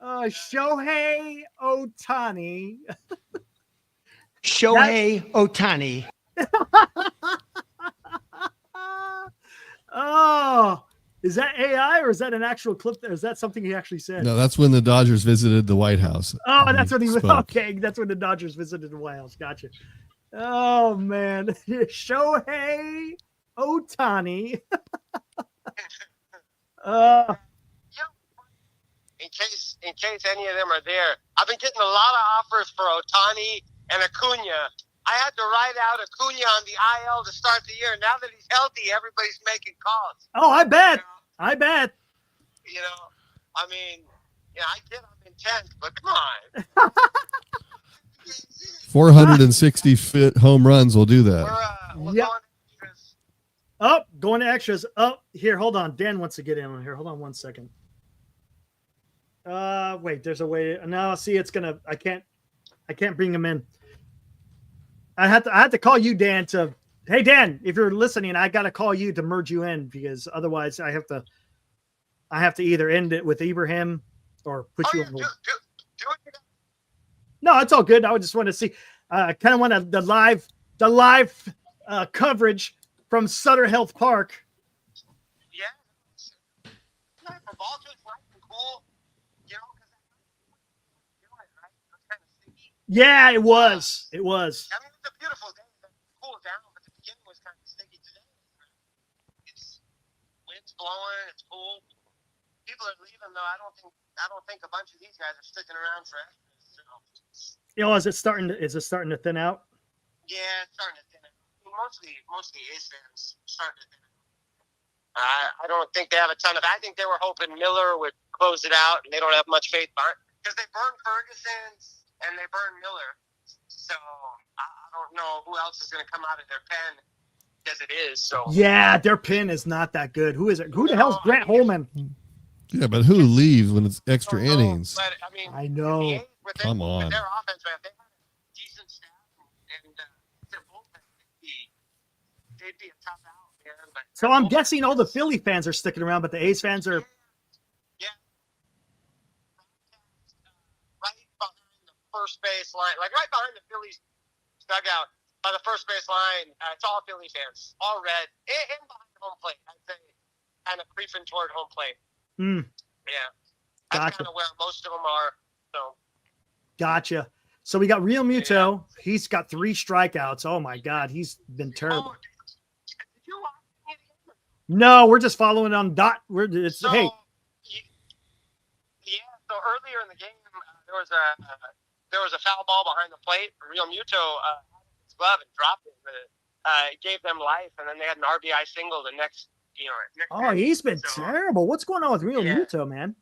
Shohei Ohtani. Shohei Ohtani. Oh, is that AI or is that an actual clip? Is that something he actually said? No, that's when the Dodgers visited the White House. Oh, that's when he was. spoke. Okay, that's when the Dodgers visited the White House. Gotcha. Oh man, Shohei Ohtani. In case any of them are there, I've been getting a lot of offers for Ohtani and Acuna. I had to write out Acuna on the IL to start the year. Now that he's healthy, everybody's making calls. Oh, I bet. I bet. I mean, I get I'm intent, but come on. 460 fit home runs will do that. We're Yep. going to extras. Oh, going to extras. Oh, here, hold on. Dan wants to get in on here. Hold on 1 second. Wait, there's a way. No, see, it's gonna. I can't bring him in. I had to call you, Dan. Hey, Dan, if you're listening, I got to call you to merge you in because otherwise, I have to either end it with Ibrahim or put you on. Do it. No, it's all good. I just want to see. I kind of want the live coverage from Sutter Health Park. Yeah. For Baltimore, it's nice and cool. Because right? It's kind of sticky. Yeah, it was. It was. I mean, it's a beautiful day. It's cooled down, but the beginning was kind of sticky today. It's wind's blowing. It's cool. People are leaving though. I don't think a bunch of these guys are sticking around for extras. Is it starting to thin out? Yeah, it's starting to thin out. Mostly Ace fans starting to thin out. I don't think they have a ton of. I think they were hoping Miller would close it out, and they don't have much faith on it because they burned Ferguson and they burned Miller. So I don't know who else is going to come out of their pen as it is. So yeah, their pen is not that good. Who is it? Who the hell's Grant Holman? Yeah, but who leaves when it's extra innings? But, I mean, I know. Come on. With their offense, man, they have a decent staff, and their bullpen, they'd be a tough out, man. But So I'm guessing all the Philly fans are sticking around, but the A's fans are. Yeah. Right behind the first base line, like right behind the Phillies dugout, by the first base line, it's all Philly fans, all red, and behind the home plate, I'd say, kind of strafing toward home plate. Mm, Yeah. That's Gotcha. kind of where most of them are. So gotcha. So we got Real Muto. He's got 3 strikeouts. Oh my God, he's been terrible. did you watch any of the game? No, we're just following on dot. It's So, hey, so earlier in the game, there was a foul ball behind the plate. Real Muto had his glove and dropped it. It gave them life, and then they had an RBI single the next. oh, he's been So, terrible. What's going on with Real Yeah. Muto, man?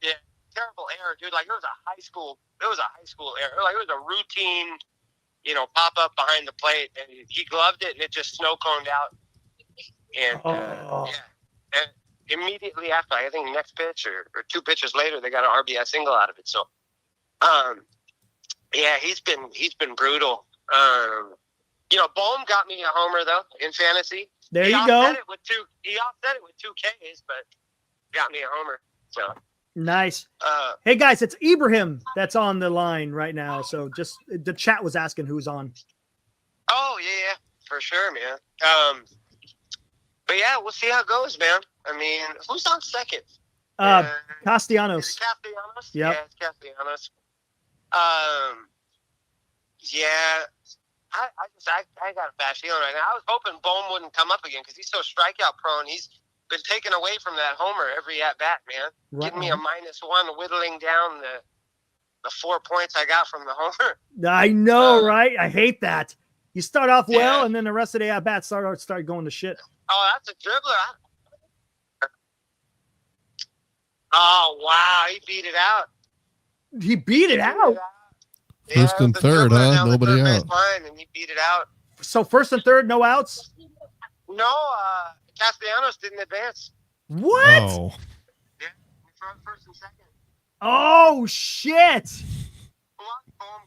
Yeah, terrible error, dude. Like it was a high school error. Like it was a routine, pop up behind the plate, and he gloved it, and it just snow coned out. And and immediately after, I think next pitch or 2 pitches later, they got an RBI single out of it. So, he's been brutal. Bohm got me a homer though in fantasy. There he you go. He offset it with 2 Ks, but got me a homer. So. Nice. Hey guys, it's Ibrahim that's on the line right now. So just the chat was asking who's on. Oh yeah, for sure, man. But yeah, we'll see how it goes, man. I mean, who's on second? Castellanos. Is it Castellanos? Yep. Yeah, it's Castellanos. I got a bad feeling right now. I was hoping Bohm wouldn't come up again because he's so strikeout prone. He's been taken away from that homer every at bat, man. Right. Giving me a -1, whittling down the 4 points I got from the homer. I know, right? I hate that. You start off well, Yeah. and then the rest of the at bats start going to shit. Oh, that's a dribbler. Oh wow, he beat it out. He beat it out. First and the third, dribbler huh? down the Nobody third base out. line, and he beat it out. So first and third, no outs. No, Castellanos didn't advance. What? Oh, Yeah, first and second. Oh shit! Boom,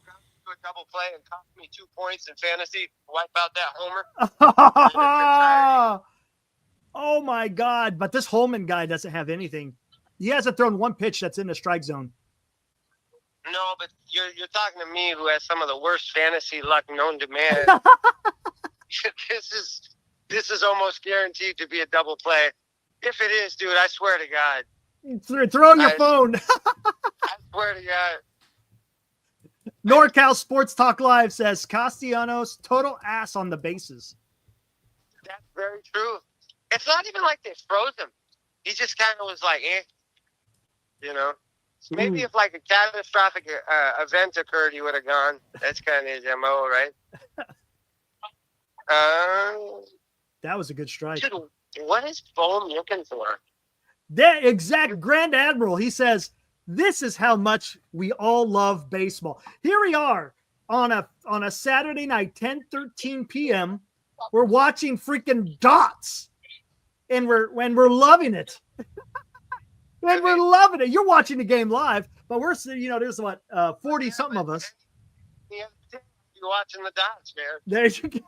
got to a double play and cost me 2 points in fantasy. Wipe out that homer. Oh my God! But this Holman guy doesn't have anything. He hasn't thrown 1 pitch that's in the strike zone. No, but you're talking to me who has some of the worst fantasy luck known to man. This is almost guaranteed to be a double play. If it is, dude, I swear to God. Throw your phone. I swear to God. NorCal Sports Talk Live says Castellanos total ass on the bases. That's very true. It's not even like they froze him. He just kind of was like, Maybe if like a catastrophic event occurred, he would have gone. That's kind of his MO, right? That was a good strike. Dude, what is Bohm looking for? That exact Grand Admiral. He says, this is how much we all love baseball. Here we are on a Saturday night, 10:13 p.m. We're watching freaking dots. And we're loving it. And we're loving it. You're watching the game live, but we're there's 40 something of us. Yeah, you're watching the dots, man. There you go.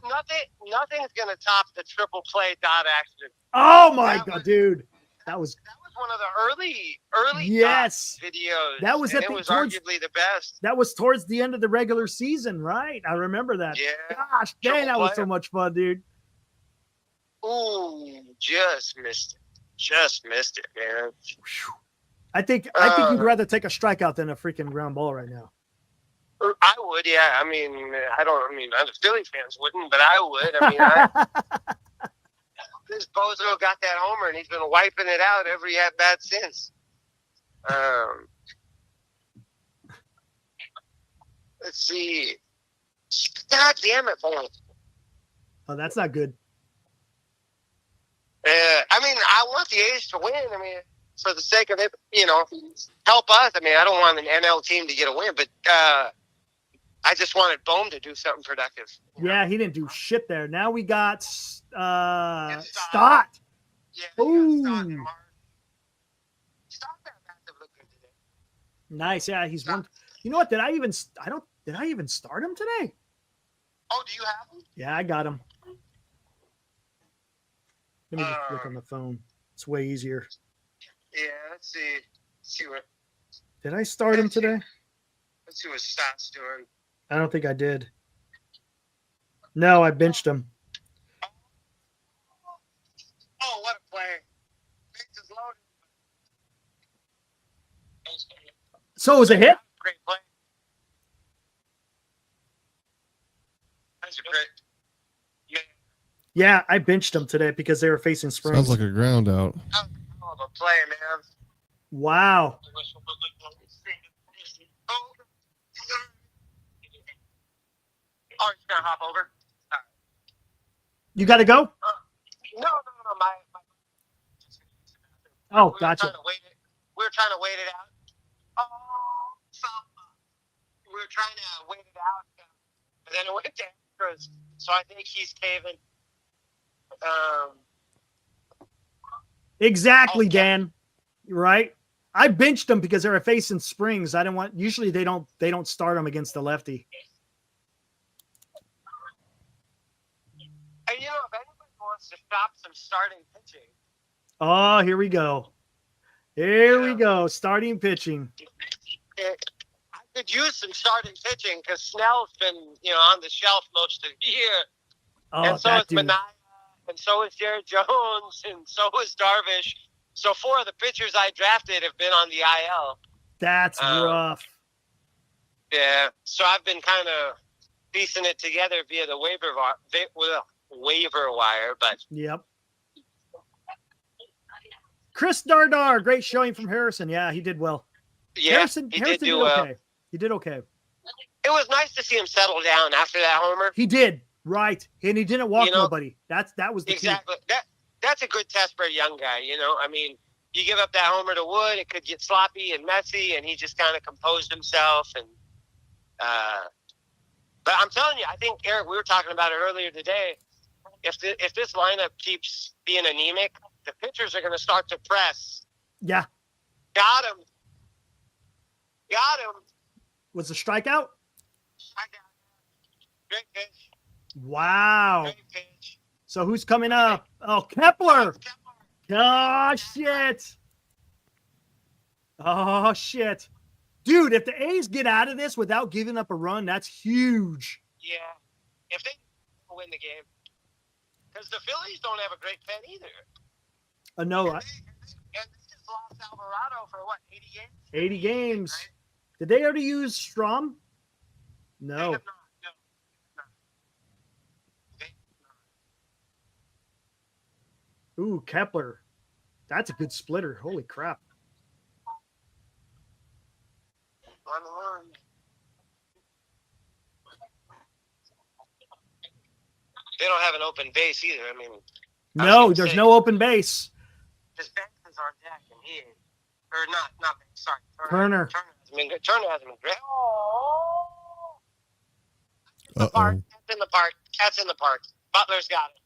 Nothing's gonna top the triple play dot action. Oh my God, dude. That was one of the early yes dot videos. That was and at it was arguably the best. That was towards the end of the regular season, right? I remember that. Yeah. Gosh, dang, that was so much fun, dude. Ooh, just missed it, man. I think you'd rather take a strikeout than a freaking ground ball right now. I would, yeah. I mean, the Philly fans wouldn't, but I would. I mean, this bozo got that homer, and he's been wiping it out every at bat since. Let's see. God damn it, boy. Oh, that's not good. I mean, I want the A's to win. I mean, for the sake of it, help us. I mean, I don't want an NL team to get a win, but I just wanted Bohm to do something productive. Yeah, he didn't do shit there. Now we got Stott. Yeah, ooh. Stott look good today. Nice. Yeah, he's one. You know what? Did I even start him today? Oh, do you have him? Yeah, I got him. Let me just look on the phone. It's way easier. Yeah, let's see what. Did I start him today? Let's see what Stott's doing. I don't think I did. No, I benched him. Oh, what a play! So it was a hit? Great play. That's a great. Yeah. Yeah, I benched them today because they were facing Springs. Sounds like a ground out. Hell of a play, man. Wow. Oh, he's gonna hop over. You got to go? No. My Oh, we gotcha. Were trying to wait it out. Oh, we were trying to wait it out, but then it went to extras. So I think he's caving. Exactly, Dan. You're right. I benched them because they were facing Springs. I didn't want. Usually they don't start them against the lefty. And if anybody wants to stop some starting pitching, Oh, here we go. Here we go. Starting pitching. I could use some starting pitching because Snell's been on the shelf most of the year, Oh, and so that is dude. Manaea, and so is Jared Jones, and so is Darvish. So 4 of the pitchers I drafted have been on the IL. That's rough. Yeah, so I've been kind of piecing it together via the waiver wire, but Yep. Chris Dardar, great showing from Harrison. Yeah, he did well. yeah, Harrison did did well. okay. He did okay. It was nice to see him settle down after that homer. He did. Right. And he didn't walk You know, nobody. That was the Exactly. That's a good test for a young guy, I mean, you give up that homer to Wood, it could get sloppy and messy, and he just kind of composed himself. And but I'm telling you, I think, Eric, we were talking about it earlier today. If this lineup keeps being anemic, the pitchers are going to start to press. key. Yeah. Got him. Was the strikeout? Great pitch. Wow. Great pitch. So who's coming up? Oh, Kepler. Oh, shit. Oh, shit. Dude, if the A's get out of this without giving up a run, that's huge. Yeah. If they win the game. Because the Phillies don't have a great pen either. No, And they just lost Alvarado for what, 80 games? 80 games. Right? Did they already use Strom? They No. have not. No. They have not. Ooh, Kepler. That's a good splitter. Holy crap. 1-1. They don't have an open base either. I mean, No, there's no open base. his Banks is on deck, and he is. Or not Banks, sorry. Turner. Turner hasn't been good. Turner hasn't been great. Oh! Uh-oh. Cat's in the park. Butler's got it.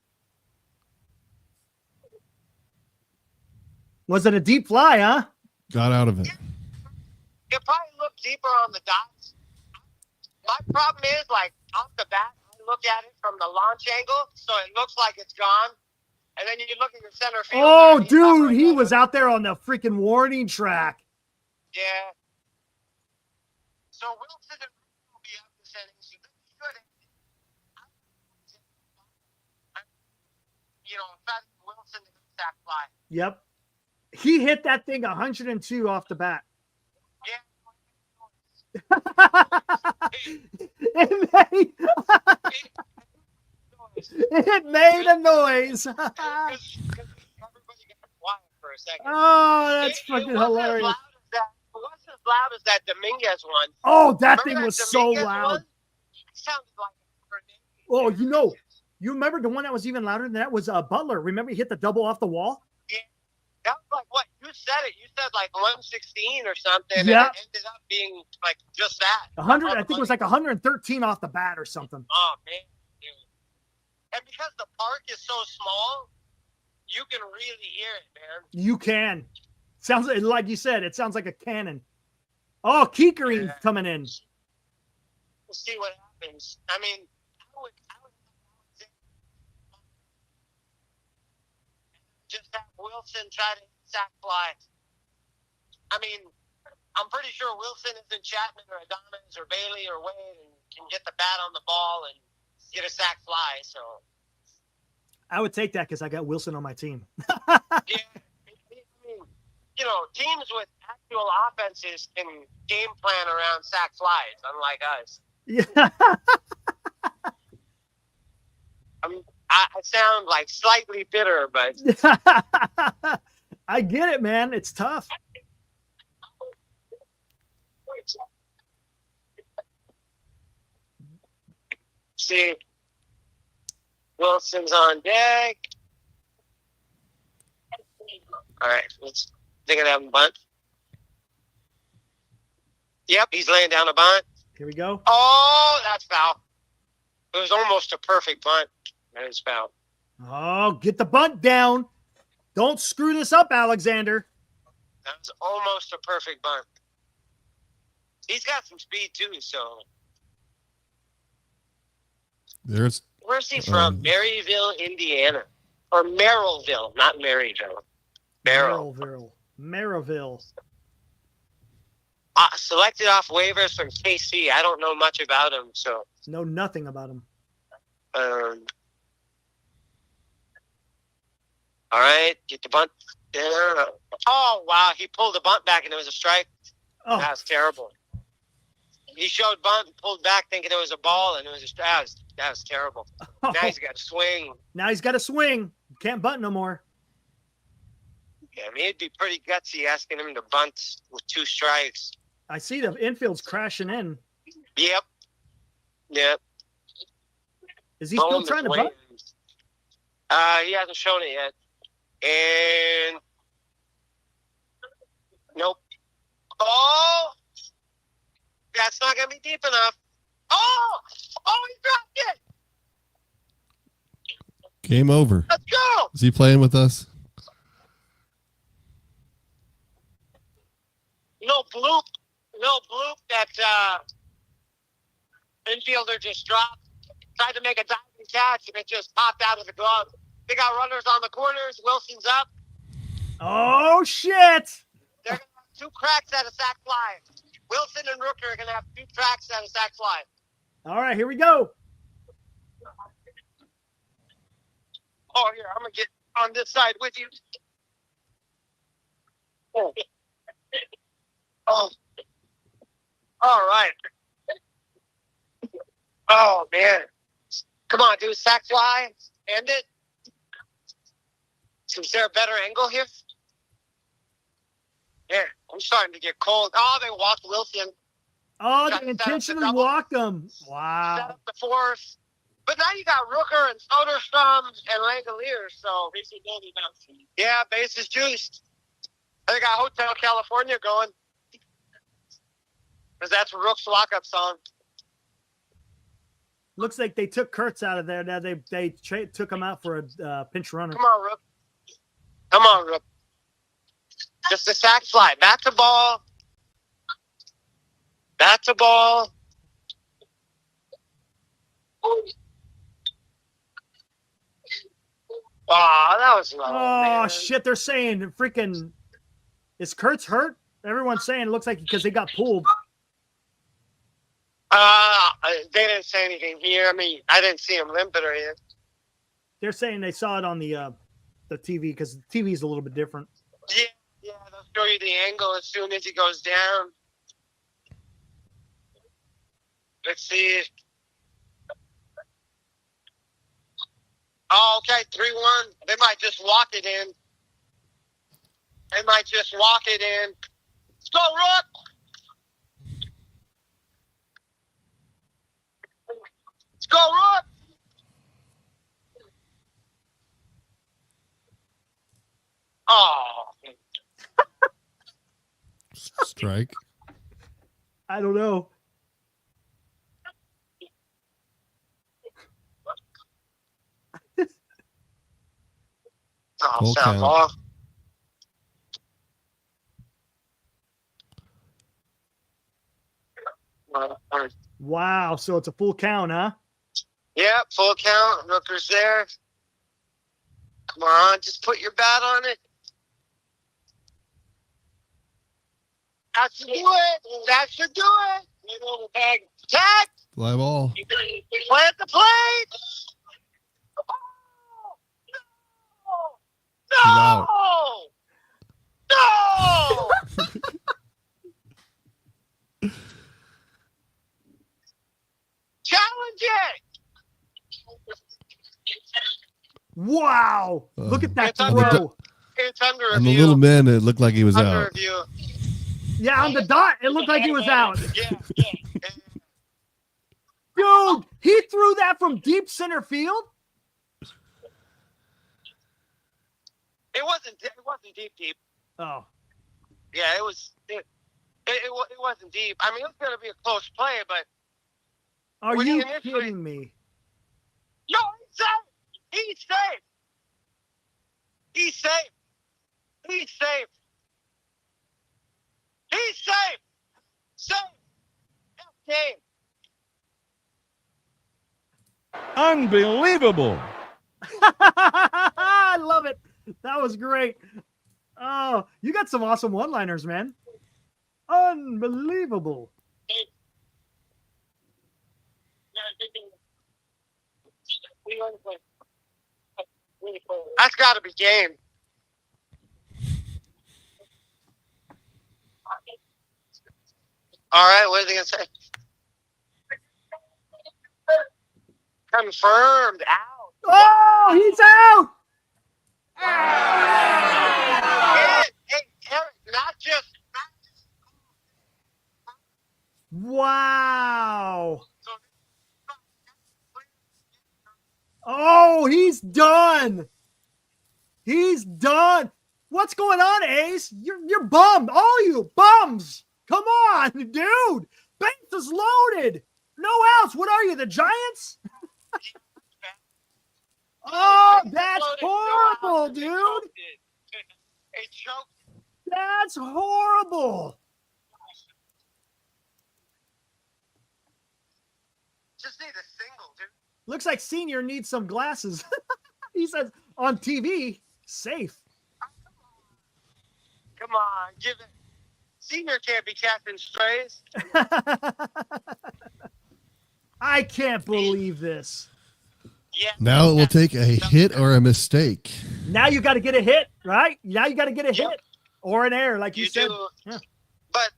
Was it a deep fly, huh? Got out of it. It probably looked deeper on the dots. My problem is, off the bat, I look at it from the launch angle, so it looks like it's gone. And then you look at your center field. Oh, dude, he was out there on the freaking warning track. Yeah. So Wilson and Ray will be up this inning. So they should. In fact, Wilson is a sack fly. Yep. He hit that thing 102 off the bat. Yeah. It made a noise. Everybody got quiet for a second. Oh, that's It fucking wasn't hilarious. It wasn't as loud as that Dominguez one. Oh, that Remember thing that was so Dominguez loud. one? It sounded like a grenade. Oh, you remember the one that was even louder than that was Butler. Remember he hit the double off the wall? Yeah. That was like what? You said it. You said like 116 or something. Yeah. And it ended up being like just that. 100. I think it was like 113 off the bat or something. Oh, man. Dude. And because the park is so small, you can really hear it, man. You can. Sounds like you said. It sounds like a cannon. Oh, Keekerine's coming in. We'll see what happens. I mean, I would just have Wilson try to sack fly. I mean, I'm pretty sure Wilson isn't Chapman or Adonis or Bailey or Wade and can get the bat on the ball and get a sack fly. So I would take that because I got Wilson on my team. yeah, I mean, teams with actual offenses can game plan around sack flies, unlike us. Yeah. I sound like slightly bitter, but I get it, man. It's tough. see, Wilson's on deck. All right, they're gonna have him bunt. Yep, he's laying down a bunt. Here we go. Oh, that's foul. It was almost a perfect bunt. That is foul. Oh, get the bunt down. Don't screw this up, Alexander. That was almost a perfect bunt. He's got some speed too, so. There's Where's he from? Maryville, Indiana. Or Merrillville, not Maryville. Merrillville. Selected off waivers from KC. I don't know much about him, so. Know nothing about him. All right, get the bunt. Oh, wow, he pulled the bunt back and it was a strike. Oh, That was terrible. He showed bunt and pulled back thinking it was a ball, and it was that was terrible. Now he's got to swing. Now he's got to swing. Can't bunt no more. Yeah, I mean, it'd be pretty gutsy asking him to bunt with 2 strikes. I see the infield's crashing in. Yep. Is he still Bowman trying to is bunt? waiting. He hasn't shown it yet. And nope. Oh, that's not going to be deep enough. Oh, he dropped it. game over. Let's go. Is he playing with us? No bloop that infielder just dropped. Tried to make a diving catch, and it just popped out of the glove. They got runners on the corners. Wilson's up. Oh, shit. They're going to have 2 cracks at a sac fly. Wilson and Rooker are going to have 2 cracks at a sac fly. All right, here we go. Oh, here, I'm going to get on this side with you. Oh. All right. Oh, man. Come on, dude. Sack fly. End it. Is there a better angle here? Yeah, I'm starting to get cold. Oh, they walked Wilson. Oh, Got they set up the intentionally double. walked him. Set Wow. up the fourth. But now you got Rooker and Soderstrom and Langolier, so yeah, base is juiced. They got Hotel California going. Because that's Rook's walk-up song. Looks like they took Kurtz out of there. Now they took him out for a pinch runner. Come on, Rook. Come on, Rook. Just a sack fly. Back to ball. Back to ball. Oh, that was low. Oh, man. shit. They're saying freaking is Kurtz hurt? Everyone's saying it looks like because they got pulled. They didn't say anything here. I mean, I didn't see him limping or anything. They're saying they saw it on the TV because the TV is a little bit different. Yeah, they'll show you the angle as soon as he goes down. Let's see. Oh, okay, 3-1. They might just walk it in. Let's go, Rook! Let's go, Rook! Oh. Strike. I don't know. Full Sound count. off. Wow. So it's a full count, huh? Yeah, full count. Rooker's there. Come on, just put your bat on it. That should do it. That should do it. Tag. Fly ball. Plant the plate. He's out. No. Wow. Look at that It's under, throw. it's under On the review. little man, it looked like he was Under out. review. Yeah, on the dot, it looked like he was out. Yeah. Dude, he threw that from deep center field? It wasn't deep. Oh. Yeah, it wasn't deep. I mean, it was going to be a close play, but Are when you he initially- kidding me? no, he's safe. He's safe. He's safe. He's safe. He's safe. Safe. Game. Unbelievable. I love it. That was great. Oh, you got some awesome one-liners, man. Unbelievable. That's got to be game. All right, what is he going to say? Confirmed. Out. Oh, he's out. Hey, Eric, not just. Wow. Oh, he's done. He's done. What's going on, Ace? You're bummed. All you bums. Come on, dude. Base is loaded. No outs. What are you, the Giants? Oh, that's horrible, dude. It choked. That's horrible. Just need a single, dude. Looks like Senior needs some glasses. He says on TV, safe. Come on, give it. Senior can't be catching strays. I can't believe this. Yeah. Now it will take a hit or a mistake. Now you got to get a hit, right? Now you got to get a hit or an error, like you said. do. Yeah. But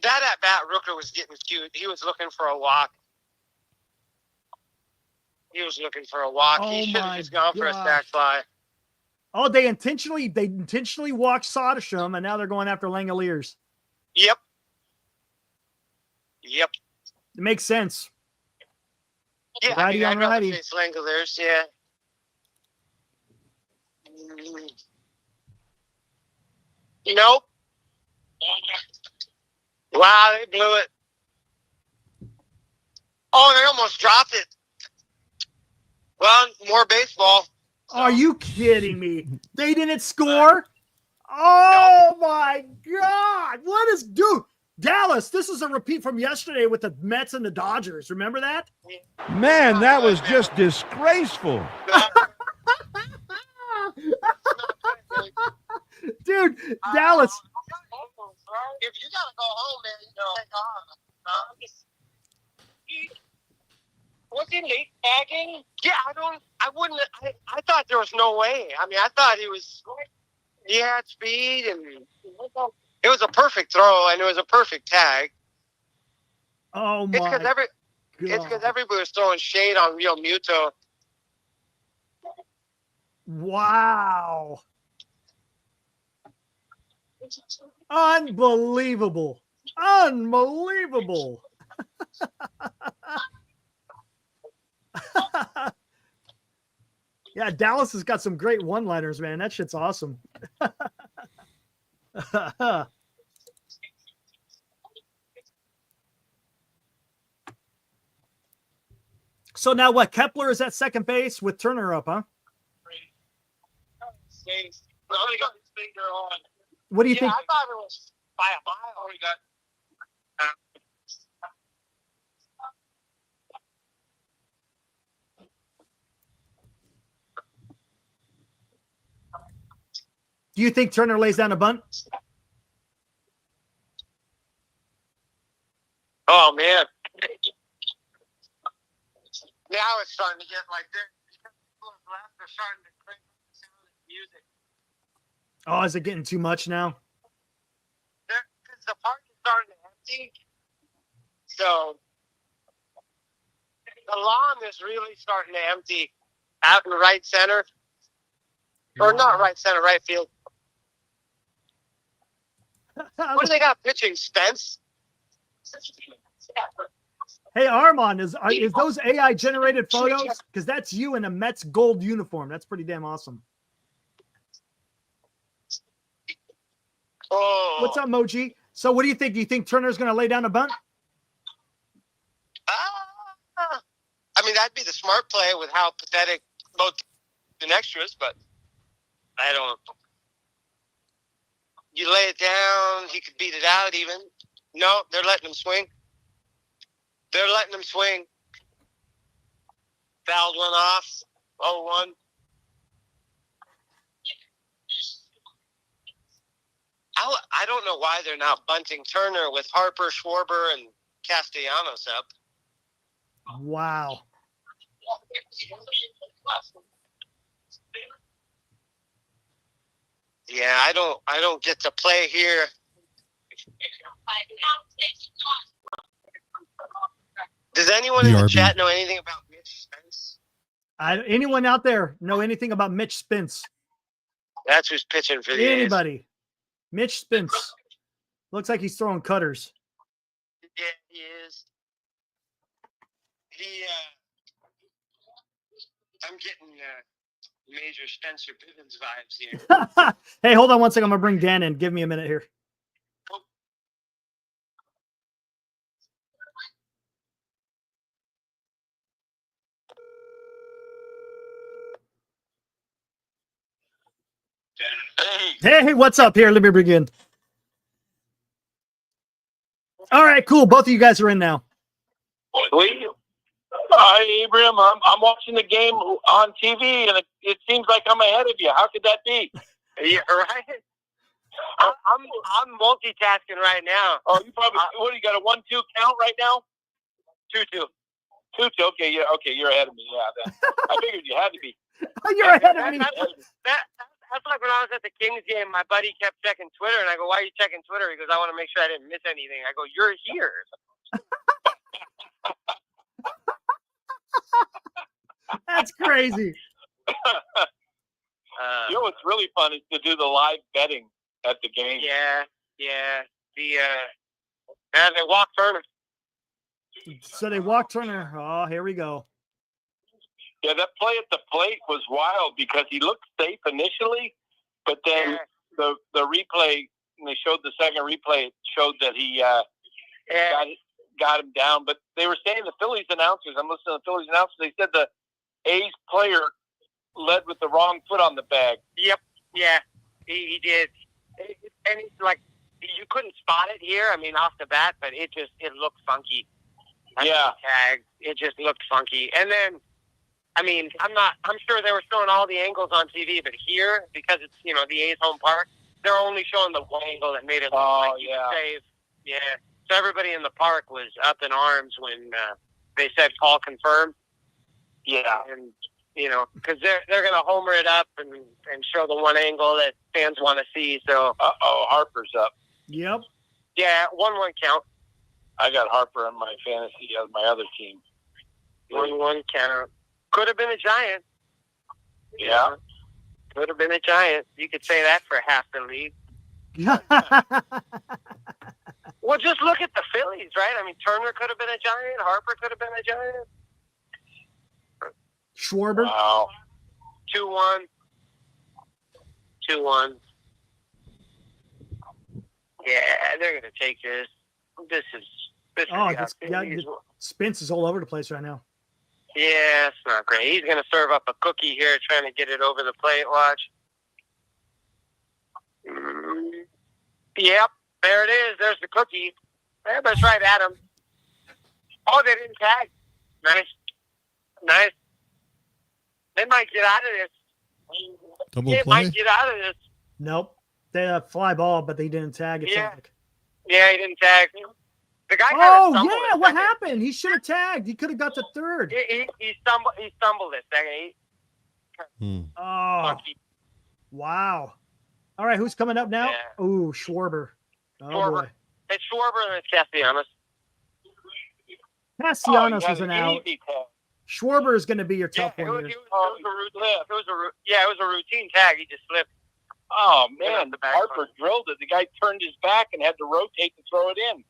that at bat, Rooker was getting cute. He was looking for a walk. He Oh he should have my just gone for a gosh. sac fly. Oh, they intentionally walked Soderstrom, and now they're going after Langoliers. Yep. It makes sense. Yeah, Righty on I'd rather righty. face Langoliers, yeah. Nope. Wow, they blew it. Oh, they almost dropped it. Well, more baseball. Are you kidding me? They didn't score? Oh my God. What is dude? Dallas, this is a repeat from yesterday with the Mets and the Dodgers. Remember that? Man, that was just disgraceful. Dude, Dallas. If you gotta go home, man, you know. Was he late tagging? Yeah, I thought there was no way. I mean, I thought he had speed, and it was a perfect throw, and it was a perfect tag. Oh It's my because everybody was throwing shade on Real Muto. Wow. Unbelievable. Unbelievable. Yeah, Dallas has got some great one-liners, man. That shit's awesome. So now what? Kepler is at second base with Turner up, huh? What do you think? I thought it was by a mile. We got. Do you think Turner lays down a bunt? Oh man! Now it's starting to get like they're starting to crank up the sound of the music. Oh, is it getting too much now? Because the park is starting to empty, so the lawn is really starting to empty out in right center. Or not right center, right field. What do they got pitching, Spence? Hey, Armand, is those AI generated photos? Because that's you in a Mets gold uniform. That's pretty damn awesome. Oh. What's up, Moji? So what do you think? Do you think Turner's going to lay down a bunt? I mean, that'd be the smart play with how pathetic both and extras, but I don't. You lay it down, he could beat it out even. No, they're letting him swing. They're letting him swing. Fouled one off. 0-1. I don't know why they're not bunting Turner with Harper, Schwarber, and Castellanos up. Wow. Yeah, I don't get to play here. Does anyone in the BRB. chat know anything about Mitch Spence? Anyone out there know anything about Mitch Spence? That's who's pitching for the A's. Anybody? Mitch Spence. Looks like he's throwing cutters. Yeah, he is. I'm getting major Spencer Bivens vibes here. Hey, hold on one second. I'm going to bring Dan in. Give me a minute here. Hey, what's up here? Let me begin. All right, cool. Both of you guys are in now. Hi, Abram. I'm watching the game on TV, and it seems like I'm ahead of you. How could that be? Yeah, right. I'm multitasking right now. Oh, you probably what? You got a 1-2 count right now? 2-2. 2-2. Okay, yeah. Okay, you're ahead of me. Yeah, I figured you had to be. You're ahead of me. That's like when I was at the Kings game. My buddy kept checking Twitter, and I go, "Why are you checking Twitter?" He goes, "I want to make sure I didn't miss anything." I go, "You're here." That's crazy. You know what's really fun is to do the live betting at the game. Yeah. And they walk Turner. So they walk Turner. Oh, here we go. Yeah, that play at the plate was wild because he looked safe initially, but then the replay, when they showed the second replay, it showed that he got him down. But they were saying the Phillies announcers, I'm listening to the Phillies announcers, they said the A's player led with the wrong foot on the bag. Yep. Yeah, he did. And it's like, you couldn't spot it here, I mean, off the bat, but it looked funky. Tagged. It just looked funky. And then, I mean, I'm sure they were showing all the angles on TV, but here, because it's, the A's home park, they're only showing the one angle that made it look like he was safe. Yeah. So everybody in the park was up in arms when they said call confirmed. Yeah. And, because they're going to homer it up and show the one angle that fans want to see. So, Harper's up. Yep. Yeah, 1-1 count. I got Harper on my fantasy of my other team. 1-1 count. Could have been a Giant. Yeah. Could have been a Giant. You could say that for half the league. Well, just look at the Phillies, right? I mean, Turner could have been a Giant. Harper could have been a Giant. Schwarber. Wow. 2-1. 2-1. Yeah, they're going to take this. This is Spence is all over the place right now. Yeah, it's not great. He's going to serve up a cookie here, trying to get it over the plate. Watch. Yep, there it is. There's the cookie. Yeah, that's right at him. Oh, they didn't tag. Nice. They might get out of this. Double They play? might get out of this. Nope. They had a fly ball, but they didn't tag it. Yeah, he didn't tag. The guy what happened? He should have tagged. He could have got to third. He stumbled it second. Wow. All right, who's coming up now? Yeah. Ooh, Schwarber. Oh, Schwarber. boy. It's Schwarber and it's Castellanos. Castellanos was an out. Easy tag. Schwarber is going to be your top It one was, here. it was a routine tag. He just slipped. Oh, man. the back Harper drilled it. The guy turned his back and had to rotate to throw it in.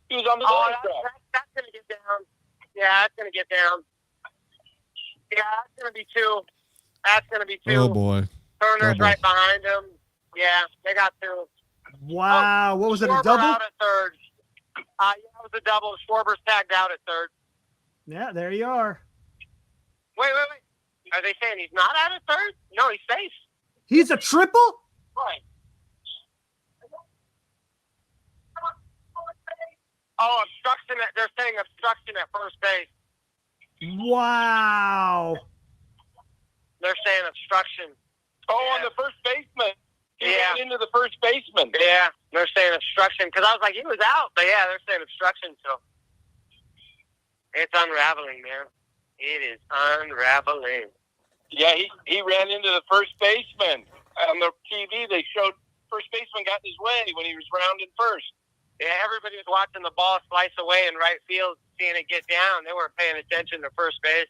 He was on the Oh, track. that's going to get down. Yeah, that's going to get down. Yeah, that's going to be 2. That's going to be 2. Oh boy. Turner's Double. right behind him. Yeah, they got 2. Wow. What was it, a Schwarber double? out at third. Yeah, it was a double. Schwarber's tagged out at third. Yeah, there you are. Wait. Are they saying he's not out at third? No, he's safe. He's a triple? Right. Oh, obstruction. They're saying obstruction at first base. Wow. They're saying obstruction. Oh, on the first baseman. He Yeah. ran into the first baseman. Yeah, they're saying obstruction. Because I was like, he was out. But yeah, they're saying obstruction. So it's unraveling, man. It is unraveling. Yeah, he ran into the first baseman. On the TV, they showed first baseman got in his way when he was rounding first. Yeah, everybody was watching the ball slice away in right field, seeing it get down. They weren't paying attention to first base.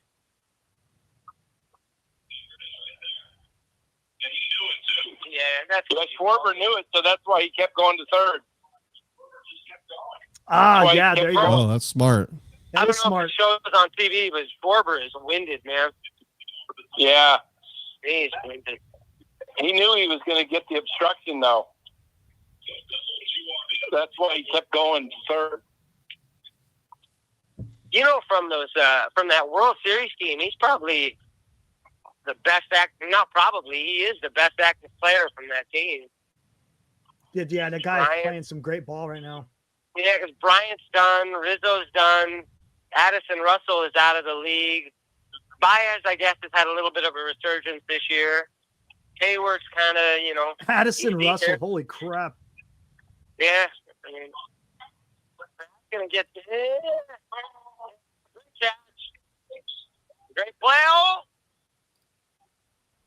And he knew it, too. Yeah, that's Schwarber knew it, so that's why he kept going to third. Ah, That's why yeah, he there kept you go. Oh, that's smart. I That don't is know smart. if it shows on TV, but Schwarber is winded, man. Yeah, He's winded. he knew he was going to get the obstruction, though. That's why he kept going to third. You know, from that World Series team, he's probably the best not probably, he is the best active player from that team. Yeah, the guy's Bryant. playing some great ball right now. Yeah, because Bryant's done, Rizzo's done, Addison Russell is out of the league. Baez, I guess, has had a little bit of a resurgence this year. Hayward's kind of, Addison easy Russell, here. holy crap. Yeah. I mean, going to get great catch. Great play. Oh!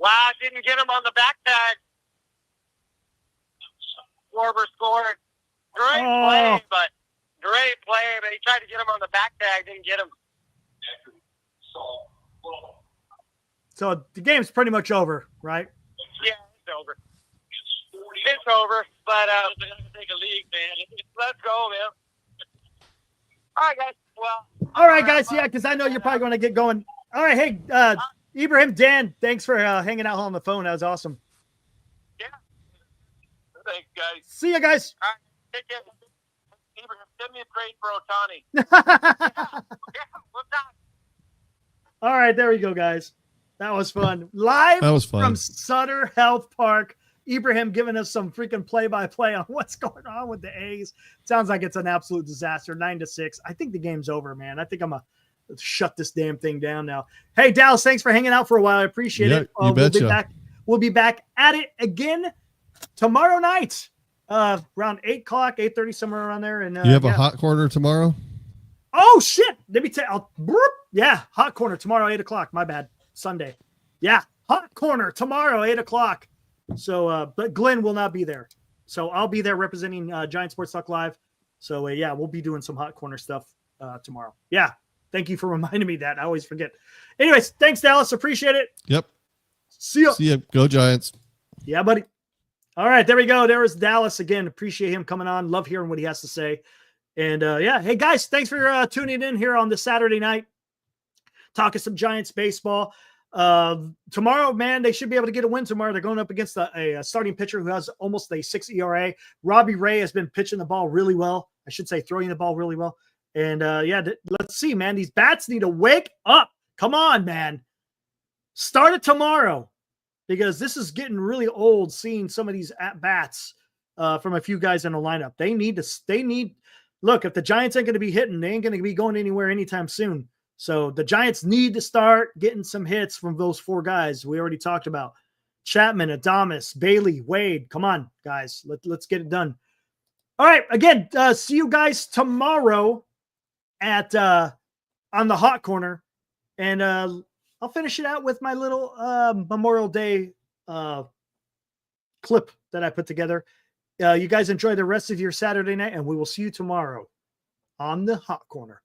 Wow, didn't get him on the back tag. Schwarber scored. Great play, but he tried to get him on the back tag, didn't get him. So the game's pretty much over, right? Yeah, it's over. It's over, but I'm going to take a league, man. Let's go, man. All right, guys. Well. All right, guys. Yeah, because I know you're probably going to get going. All right. Hey, Ibrahim, Dan, thanks for hanging out on the phone. That was awesome. Yeah. Thanks, guys. See you guys. All right. Take care. Send me a trade for Ohtani. Yeah, what's up? All right, there we go, guys. That was fun. Live That was fun. from Sutter Health Park. Ibrahim giving us some freaking play-by-play on what's going on with the A's. Sounds like it's an absolute disaster. 9-6. I think the game's over, man. I think I'm going to shut this damn thing down now. Hey, Dallas, thanks for hanging out for a while. I appreciate it. You betcha. We'll be back at it again tomorrow night, around 8 o'clock, 8:30, somewhere around there. And You have a hot corner tomorrow? Oh, shit. Let me tell you. Yeah, hot corner tomorrow, 8 o'clock. My bad. Sunday. Yeah, hot corner tomorrow, 8 o'clock. So, but Glenn will not be there. So I'll be there representing Giant Sports Talk Live. So, yeah, we'll be doing some hot corner stuff tomorrow. Yeah, thank you for reminding me that. I always forget. Anyways, thanks, Dallas. Appreciate it. Yep. See ya. See ya. Go Giants. Yeah, buddy. All right, there we go. There was Dallas again. Appreciate him coming on. Love hearing what he has to say. And, yeah, hey, guys, thanks for tuning in here on this Saturday night. Talking some Giants baseball. Tomorrow, man, they should be able to get a win tomorrow. They're going up against a starting pitcher who has almost a 6 ERA. Robbie Ray has been pitching the ball really well. I should say throwing the ball really well. And, yeah, let's see, man. These bats need to wake up. Come on, man. Start it tomorrow because this is getting really old seeing some of these at-bats from a few guys in the lineup. Look, if the Giants ain't going to be hitting, they ain't going to be going anywhere anytime soon. So the Giants need to start getting some hits from those 4 guys we already talked about. Chapman, Adames, Bailey, Wade. Come on, guys. Let's get it done. All right. Again, see you guys tomorrow at on the hot corner. And I'll finish it out with my little Memorial Day clip that I put together. You guys enjoy the rest of your Saturday night, and we will see you tomorrow on the hot corner.